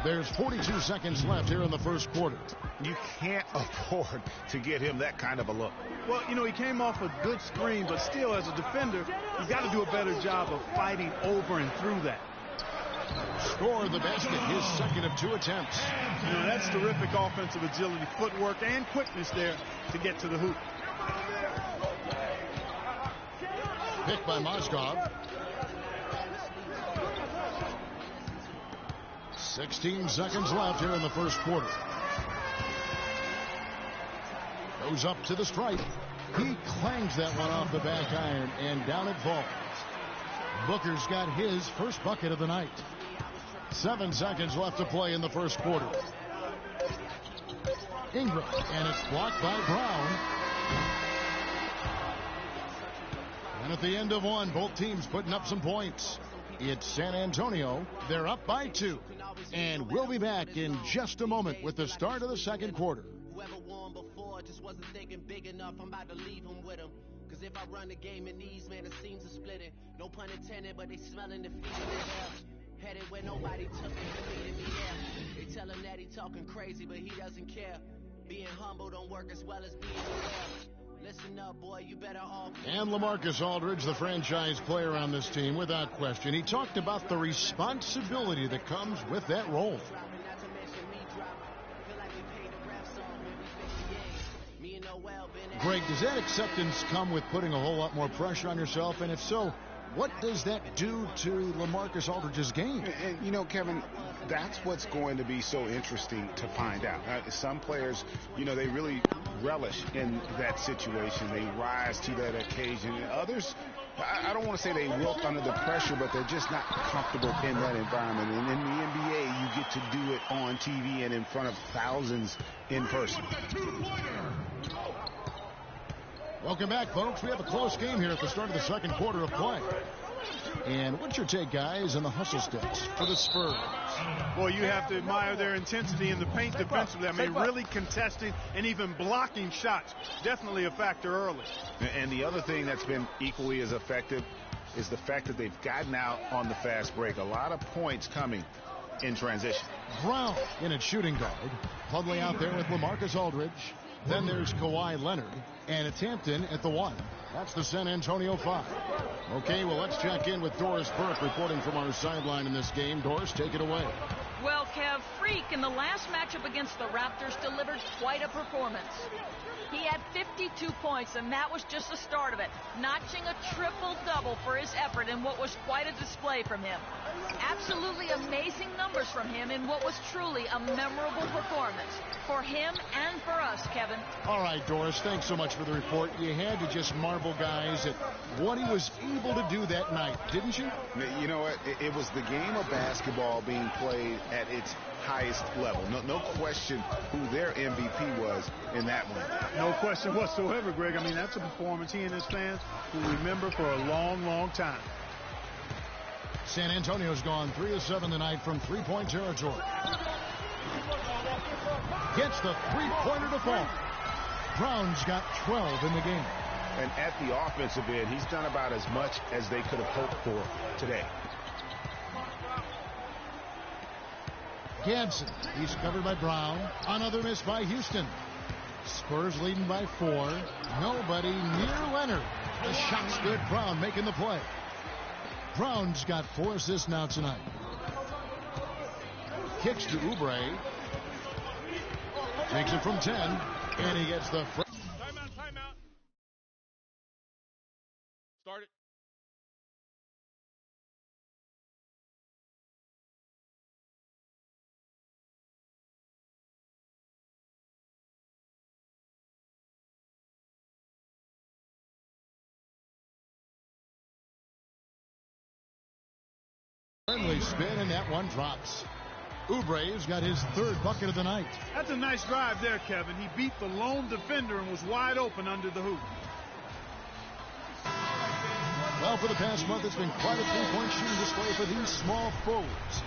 There's 42 seconds left here in the first quarter. You can't afford to get him that kind of a look. Well, you know, he came off a good screen, but still, as a defender, you've got to do a better job of fighting over and through that. Score the basket, his second of 2 attempts. You know, that's terrific offensive agility, footwork, and quickness there to get to the hoop. Picked by Mozgov. 16 seconds left here in the first quarter. Goes up to the stripe. He clangs that one off the back iron, and down it falls. Booker's got his first bucket of the night. 7 seconds left to play in the first quarter. Ingram, and it's blocked by Brown. And at the end of one, both teams putting up some points. It's San Antonio. They're up by 2. And we'll be back in just a moment with the start of the second quarter. Whoever won before just wasn't thinking big enough. I'm about to leave him with him. Cause if I run the game in these, man, the seams are splitting. No pun intended, but they smelling defeat in the air. Headed where nobody took me, defeating me, yeah. They tell him that he talking crazy, but he doesn't care. Being humble don't work as well as being aware. Listen up, boy, you better all. And LaMarcus Aldridge, the franchise player on this team, without question. He talked about the responsibility that comes with that role. Greg, does that acceptance come with putting a whole lot more pressure on yourself? And if so, what does that do to LaMarcus Aldridge's game? And, you know, Kevin, that's what's going to be so interesting to find out. Some players, you know, they really relish in that situation. They rise to that occasion. Others, I don't want to say they wilt under the pressure, but they're just not comfortable in that environment. And in the NBA, you get to do it on TV and in front of thousands in person. Welcome back, folks. We have a close game here at the start of the second quarter of play. And what's your take, guys, on the hustle steps for the Spurs? Well, you have to admire their intensity in the paint defensively. I mean, really contesting and even blocking shots. Definitely a factor early. And the other thing that's been equally as effective is the fact that they've gotten out on the fast break. A lot of points coming in transition. Brown in at shooting guard. Pludley out there with LaMarcus Aldridge. Then there's Kawhi Leonard. And it's Hampton at the 1. That's the San Antonio 5. Okay, well, let's check in with Doris Burke reporting from our sideline in this game. Doris, take it away. Well, Kev, Freak in the last matchup against the Raptors delivered quite a performance. He had 52 points, and that was just the start of it, notching a triple-double for his effort in what was quite a display from him. Absolutely amazing numbers from him in what was truly a memorable performance for him and for us, Kevin. All right, Doris, thanks so much for the report. You had to just marvel, guys, at what he was able to do that night, didn't you? You know what? It was the game of basketball being played at its highest level. No question who their MVP was in that one. No question whatsoever, Greg. I mean, that's a performance he and his fans will remember for a long, long time. San Antonio's gone 3 of 7 tonight from three-point territory. Gets the three-pointer to fall. Brown's got 12 in the game. And at the offensive end, he's done about as much as they could have hoped for today. Gadsden, he's covered by Brown. Another miss by Houston. Spurs leading by 4. Nobody near Leonard. The shot's good. Brown making the play. Brown's got 4 assists now tonight. Kicks to Oubre. Takes it from 10. And he gets the... Timeout. Start it. Friendly spin, and that one drops. Oubre's got his 3rd bucket of the night. That's a nice drive there, Kevin. He beat the lone defender and was wide open under the hoop. Well, for the past month, it's been quite a three-point shooting display for these small forwards.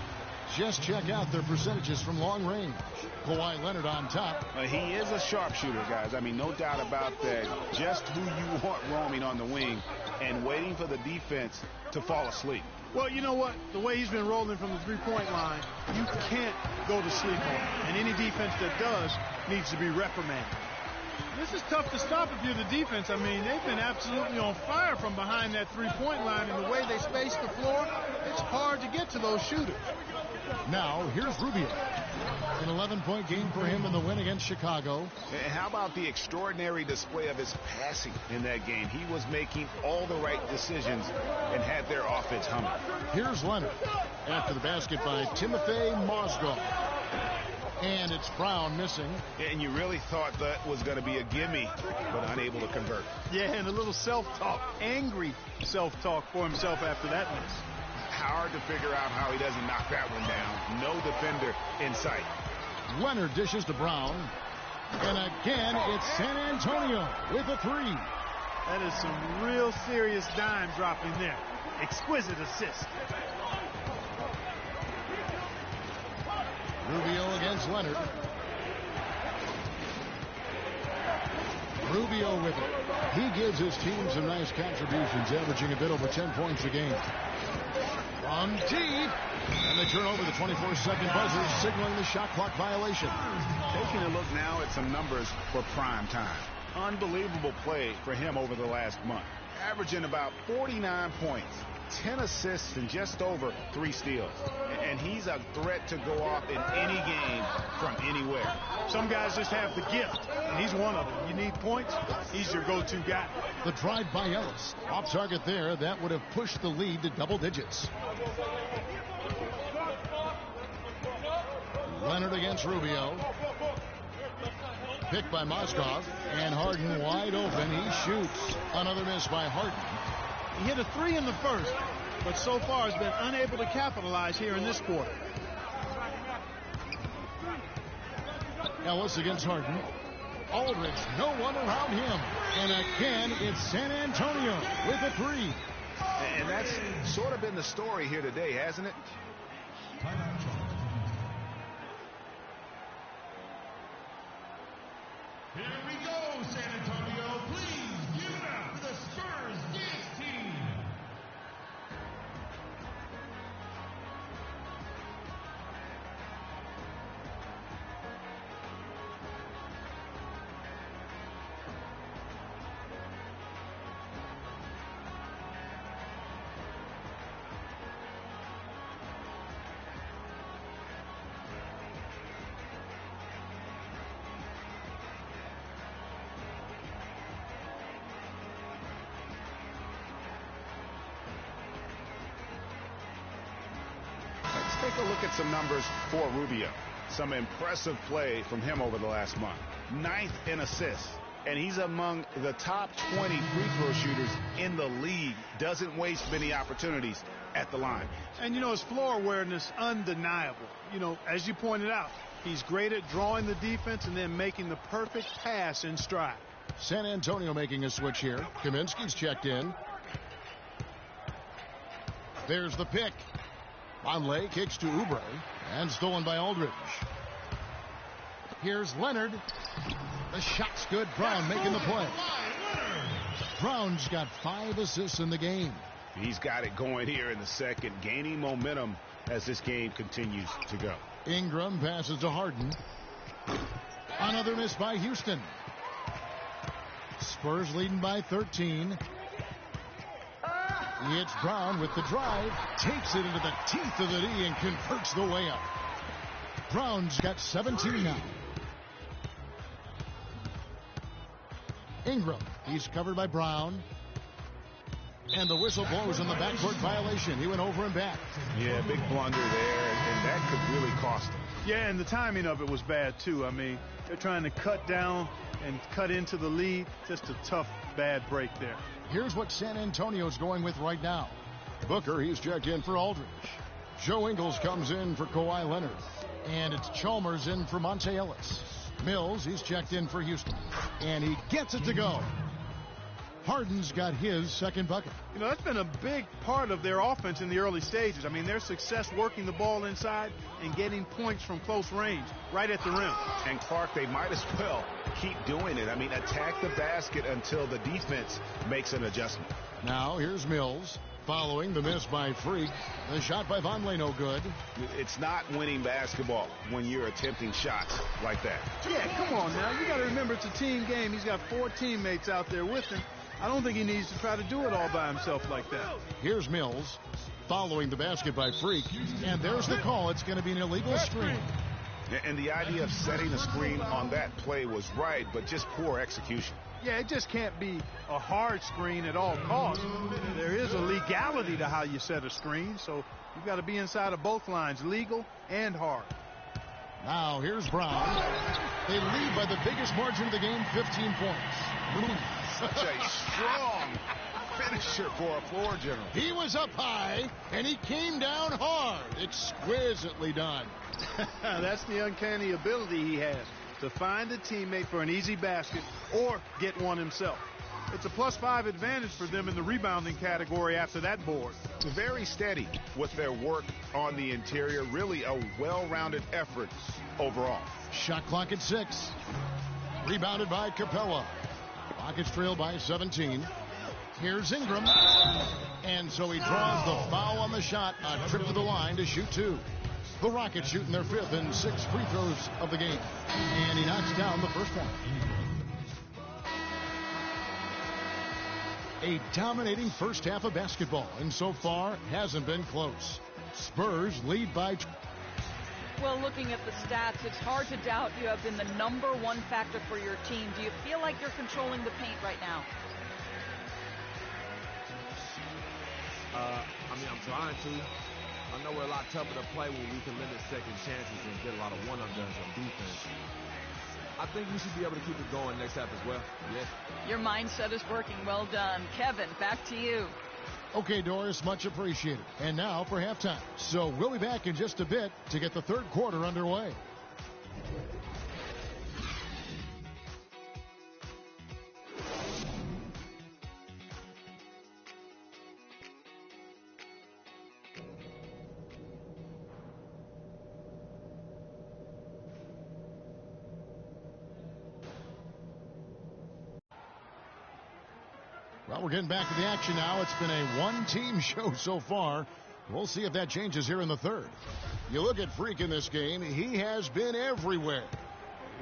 Just check out their percentages from long range. Kawhi Leonard on top. He is a sharpshooter, guys. I mean, no doubt about that. Just who you want roaming on the wing and waiting for the defense to fall asleep. Well, you know what? The way he's been rolling from the three-point line, you can't go to sleep on him. And any defense that does needs to be reprimanded. This is tough to stop if you're the defense. I mean, they've been absolutely on fire from behind that three-point line, and the way they space the floor, it's hard to get to those shooters. Now, here's Rubio. An 11-point game for him in the win against Chicago. And how about the extraordinary display of his passing in that game? He was making all the right decisions and had their offense humming. Here's Leonard after the basket by Timothy Mozgov. And it's Brown missing. And you really thought that was going to be a gimme, but unable to convert. Yeah, and a little self-talk, angry self-talk for himself after that miss. Hard to figure out how he doesn't knock that one down. No defender in sight. Leonard dishes to Brown. And again, it's San Antonio with a 3. That is some real serious dime dropping there. Exquisite assist. against Leonard. Rubio with it. He gives his team some nice contributions, averaging a bit over 10 points a game. From deep. And they turn over the 24-second buzzer, signaling the shot clock violation. Taking a look now at some numbers for prime time. Unbelievable play for him over the last month. Averaging about 49 points, 10 assists, and just over 3 steals. And he's a threat to go off in any game from anywhere. Some guys just have the gift, and he's one of them. You need points, he's your go-to guy. The drive by Ellis. Off target there. That would have pushed the lead to double digits. Leonard against Rubio. Picked by Moskov. And Harden wide open. He shoots. Another miss by Harden. He hit a 3 in the first, but so far has been unable to capitalize here in this quarter. Ellis against Harden. Aldridge, no one around him. And again, it's San Antonio with a 3. And that's sort of been the story here today, hasn't it? Here we go, San Antonio. Please give it up for the Spurs dance team. Take a look at some numbers for Rubio. Some impressive play from him over the last month. 9th in assists. And he's among the top 20 free throw shooters in the league. Doesn't waste many opportunities at the line. And, you know, his floor awareness, undeniable. You know, as you pointed out, he's great at drawing the defense and then making the perfect pass in stride. San Antonio making a switch here. Kaminsky's checked in. There's the pick. Vonleh kicks to Oubre and stolen by Aldridge. Here's Leonard. The shot's good. Brown making the play. Brown's got 5 assists in the game. He's got it going here in the second, gaining momentum as this game continues to go. Ingram passes to Harden. Another miss by Houston. Spurs leading by 13. It's Brown with the drive, takes it into the teeth of the D and converts the layup. Brown's got 17 now. Ingram, he's covered by Brown. And the whistle blows on the backcourt violation. He went over and back. Yeah, big blunder there, and that could really cost him. Yeah, and the timing of it was bad, too. I mean, they're trying to cut down and cut into the lead. Just a tough, bad break there. Here's what San Antonio's going with right now. Booker, he's checked in for Aldridge. Joe Ingles comes in for Kawhi Leonard. And it's Chalmers in for Monte Ellis. Mills, he's checked in for Houston. And he gets it to go. Harden's got his second bucket. You know, that's been a big part of their offense in the early stages. I mean, their success working the ball inside and getting points from close range, right at the rim. And Clark, they might as well keep doing it. I mean, attack the basket until the defense makes an adjustment. Now, here's Mills. Following the miss by Freak. The shot by Vonleh no good. It's not winning basketball when you're attempting shots like that. Yeah, come on now. You got to remember it's a team game. He's got 4 teammates out there with him. I don't think he needs to try to do it all by himself like that. Here's Mills. Following the basket by Freak. And there's the call. It's going to be an illegal screen. And the idea of setting a screen on that play was right, but just poor execution. Yeah, it just can't be a hard screen at all costs. There is a legality to how you set a screen, so you've got to be inside of both lines, legal and hard. Now, here's Brown. They lead by the biggest margin of the game, 15 points. Such a strong finisher for a floor general. He was up high, and he came down hard. Exquisitely done. That's the uncanny ability he has, to find a teammate for an easy basket or get one himself. It's a +5 advantage for them in the rebounding category after that board. Very steady with their work on the interior. Really a well-rounded effort overall. Shot clock at 6. Rebounded by Capella. Rockets trail by 17. Here's Ingram. And so he draws the foul on the shot. A trip to the line to shoot 2. The Rockets shooting their 5th and 6th free throws of the game. And he knocks down the first one. A dominating first half of basketball, and so far hasn't been close. Spurs lead by... Well, looking at the stats, it's hard to doubt you have been the #1 factor for your team. Do you feel like you're controlling the paint right now? I'm trying to. I know we're a lot tougher to play when we can limit second chances and get a lot of one-and-dones on defense. I think we should be able to keep it going next half as well. Yeah. Your mindset is working. Well done. Kevin, back to you. Okay, Doris, much appreciated. And now for halftime. So we'll be back in just a bit to get the third quarter underway. Well, we're getting back to the action now. It's been a one-team show so far. We'll see if that changes here in the third. You look at Freak in this game, he has been everywhere.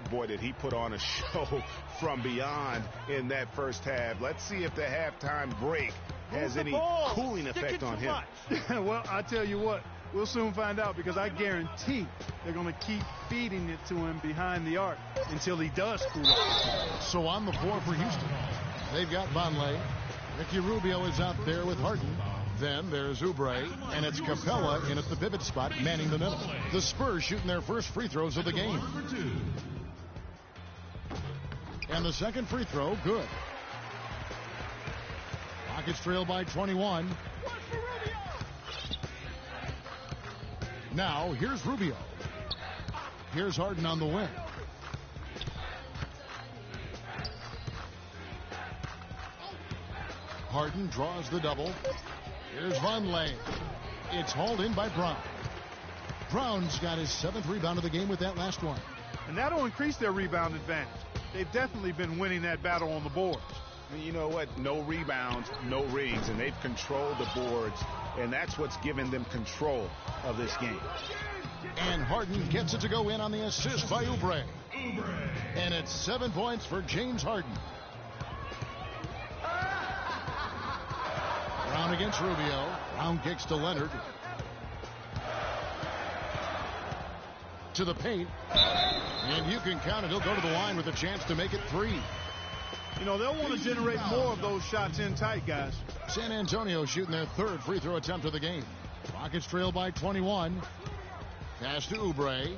Boy, did he put on a show from beyond in that first half. Let's see if the halftime break has any cooling effect on him. Well, I tell you what, we'll soon find out, because I guarantee they're going to keep feeding it to him behind the arc until he does cool off. So on the floor for Houston, they've got Vonleh. Ricky Rubio is out there with Harden. Then there's Oubre, and it's Capella in at the pivot spot, manning the middle. The Spurs shooting their first free throws of the game. And the second free throw, good. Rockets trail by 21. Now, here's Rubio. Here's Harden on the wing. Harden draws the double. Here's Vonleh. It's hauled in by Brown. Brown's got his 7th rebound of the game with that last one. And that'll increase their rebound advantage. They've definitely been winning that battle on the boards. You know what? No rebounds, no rings, and they've controlled the boards, and that's what's given them control of this game. And Harden gets it to go in on the assist by Oubre. And it's 7 points for James Harden. Brown against Rubio. Brown kicks to Leonard. To the paint. And you can count it. He'll go to the line with a chance to make it 3. You know, they'll want to generate more of those shots in tight, guys. San Antonio shooting their 3rd free throw attempt of the game. Rockets trail by 21. Pass to Oubre.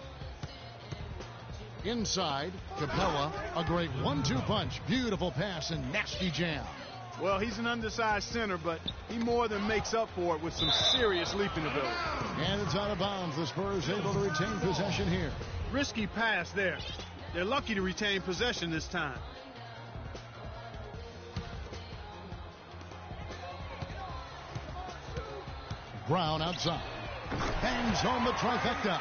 Inside, Capella. A great 1-2 punch. Beautiful pass and nasty jam. Well, he's an undersized center, but he more than makes up for it with some serious leaping ability. And it's out of bounds. The Spurs able to retain possession here. Risky pass there. They're lucky to retain possession this time. Brown outside. Hangs home the trifecta.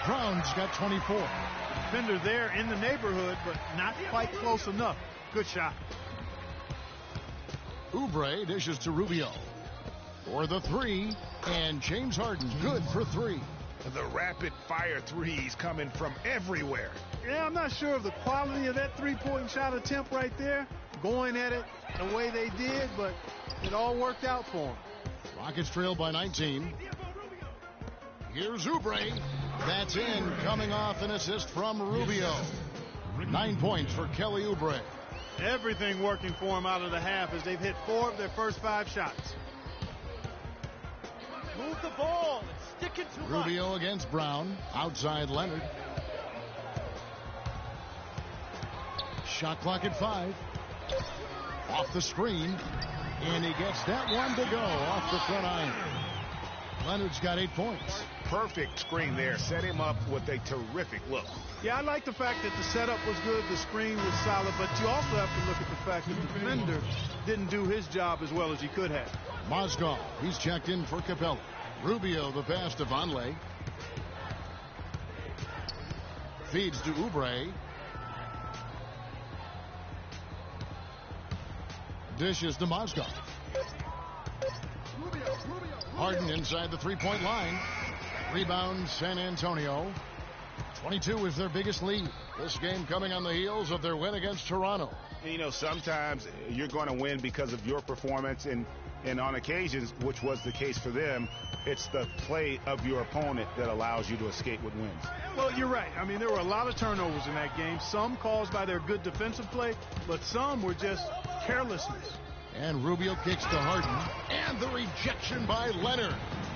Brown's got 24. Defender there in the neighborhood, but not quite close enough. Good shot. Oubre dishes to Rubio for the 3, and James Harden good for 3. The rapid-fire threes coming from everywhere. Yeah, I'm not sure of the quality of that three-point shot attempt right there, going at it the way they did, but it all worked out for them. Rockets trail by 19. Here's Oubre. That's in, coming off an assist from Rubio. 9 points for Kelly Oubre. Everything working for him out of the half as they've hit 4 of their first 5 shots. Move the ball. Stick it to Rubio right. Against Brown. Outside Leonard. Shot clock at 5. Off the screen. And he gets that one to go off the front iron. Leonard's got 8 points. perfect screen there. Set him up with a terrific look. Yeah, I like the fact that the setup was good, the screen was solid, but you also have to look at the fact that the defender didn't do his job as well as he could have. Mozgov, he's checked in for Capella. Rubio, the pass to Vonleh. Feeds to Oubre. Dishes to Mozgov. Harden inside the three-point line. Rebound San Antonio. 22 is their biggest lead. This game coming on the heels of their win against Toronto. You know, sometimes you're going to win because of your performance, and on occasions, which was the case for them, it's the play of your opponent that allows you to escape with wins. Well, you're right. I mean, there were a lot of turnovers in that game, some caused by their good defensive play, but some were just carelessness. And Rubio kicks to Harden, and the rejection by Leonard.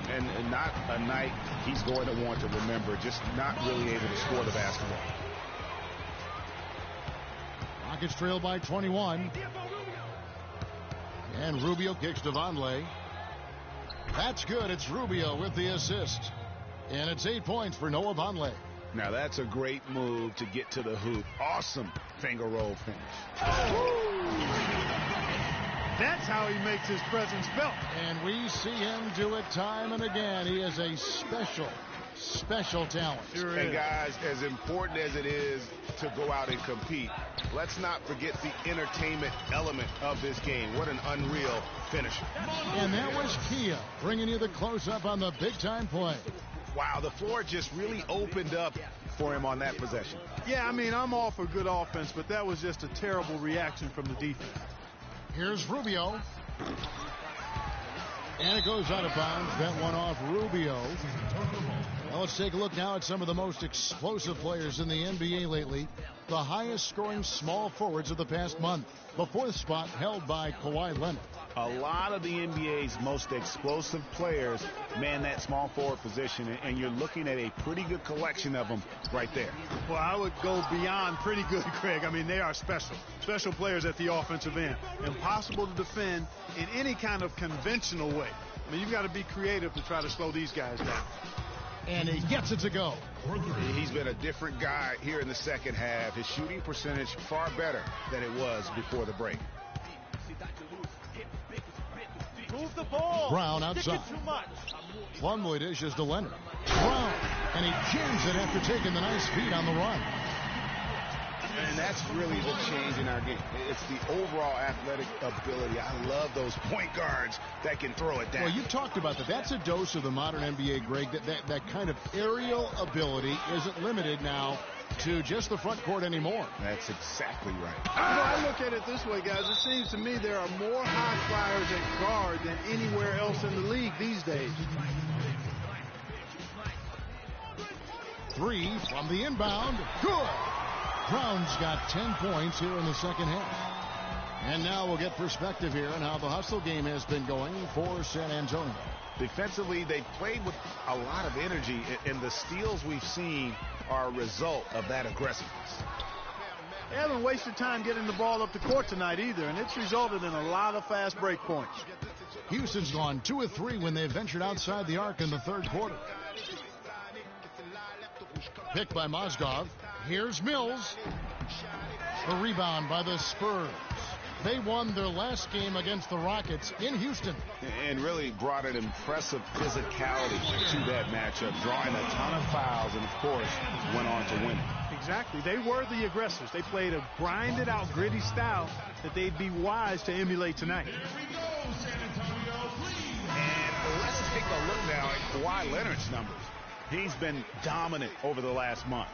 And not a night he's going to want to remember, just not really able to score the basketball. Rockets trail by 21. And Rubio kicks to Vonleh. That's good. It's Rubio with the assist. And it's 8 points for Noah Vonleh. Now that's a great move to get to the hoop. Awesome finger roll finish. That's how he makes his presence felt. And we see him do it time and again. He is a special talent. Sure and guys, as important as it is to go out and compete, let's not forget the entertainment element of this game. What an unreal finisher. And that was Kia bringing you the close-up on the big-time play. Wow, the floor just really opened up for him on that possession. Yeah, I mean, I'm all for good offense, but that was just a terrible reaction from the defense. Here's Rubio. And it goes out of bounds. That one off Rubio. Well, let's take a look now at some of the most explosive players in the NBA lately. The highest scoring small forwards of the past month. The fourth spot held by Kawhi Leonard. A lot of the NBA's most explosive players man that small forward position, and you're looking at a pretty good collection of them right there. Well, I would go beyond pretty good, Craig. I mean, they are special players at the offensive end. Impossible to defend in any kind of conventional way. I mean, you've got to be creative to try to slow these guys down. And he gets it to go. He's been a different guy here in the second half. His shooting percentage far better than it was before the break. Move the ball. Brown outside. Too much. Plumlee dishes to Leonard. Brown. And he jams it after taking the nice feed on the run. And that's really the change in our game. It's the overall athletic ability. I love those point guards that can throw it down. Well, you've talked about that. That's a dose of the modern NBA, Greg. That kind of aerial ability isn't limited now to just the front court anymore. That's exactly right. I look at it this way, guys. It seems to me there are more high flyers at guard than anywhere else in the league these days. Three from the inbound. Good. Brown's got 10 points here in the second half. And now we'll get perspective here on how the hustle game has been going for San Antonio. Defensively, they played with a lot of energy, and the steals we've seen are a result of that aggressiveness. They haven't wasted time getting the ball up the court tonight either, and it's resulted in a lot of fast break points. Houston's gone 2 of 3 when they ventured outside the arc in the third quarter. Picked by Mozgov. Here's Mills. The rebound by the Spurs. They won their last game against the Rockets in Houston. And really brought an impressive physicality to that matchup, drawing a ton of fouls, and of course went on to win it. Exactly. They were the aggressors. They played a grinded-out, gritty style that they'd be wise to emulate tonight. And let's take a look now at Kawhi Leonard's numbers. He's been dominant over the last month.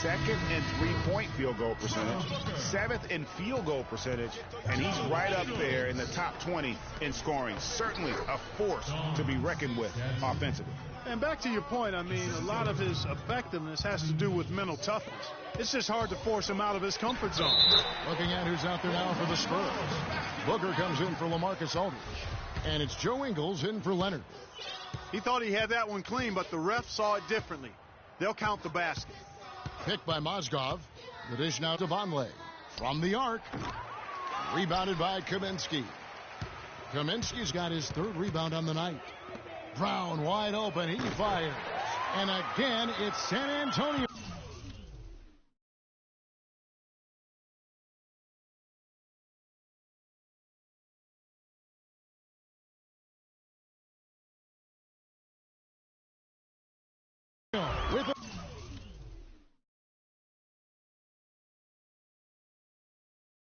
Second in three-point field goal percentage, seventh in field goal percentage, and he's right up there in the top 20 in scoring. Certainly a force to be reckoned with offensively. And back to your point, I mean, a lot of his effectiveness has to do with mental toughness. It's just hard to force him out of his comfort zone. Looking at who's out there now for the Spurs. Booker comes in for LaMarcus Aldridge. And it's Joe Ingles in for Leonard. He thought he had that one clean, but the ref saw it differently. They'll count the basket. Picked by Mozgov. The dish now to Vonleh. From the arc. Rebounded by Kaminsky. Kaminsky's got his third rebound on the night. Brown wide open. He fires. And again, it's San Antonio. With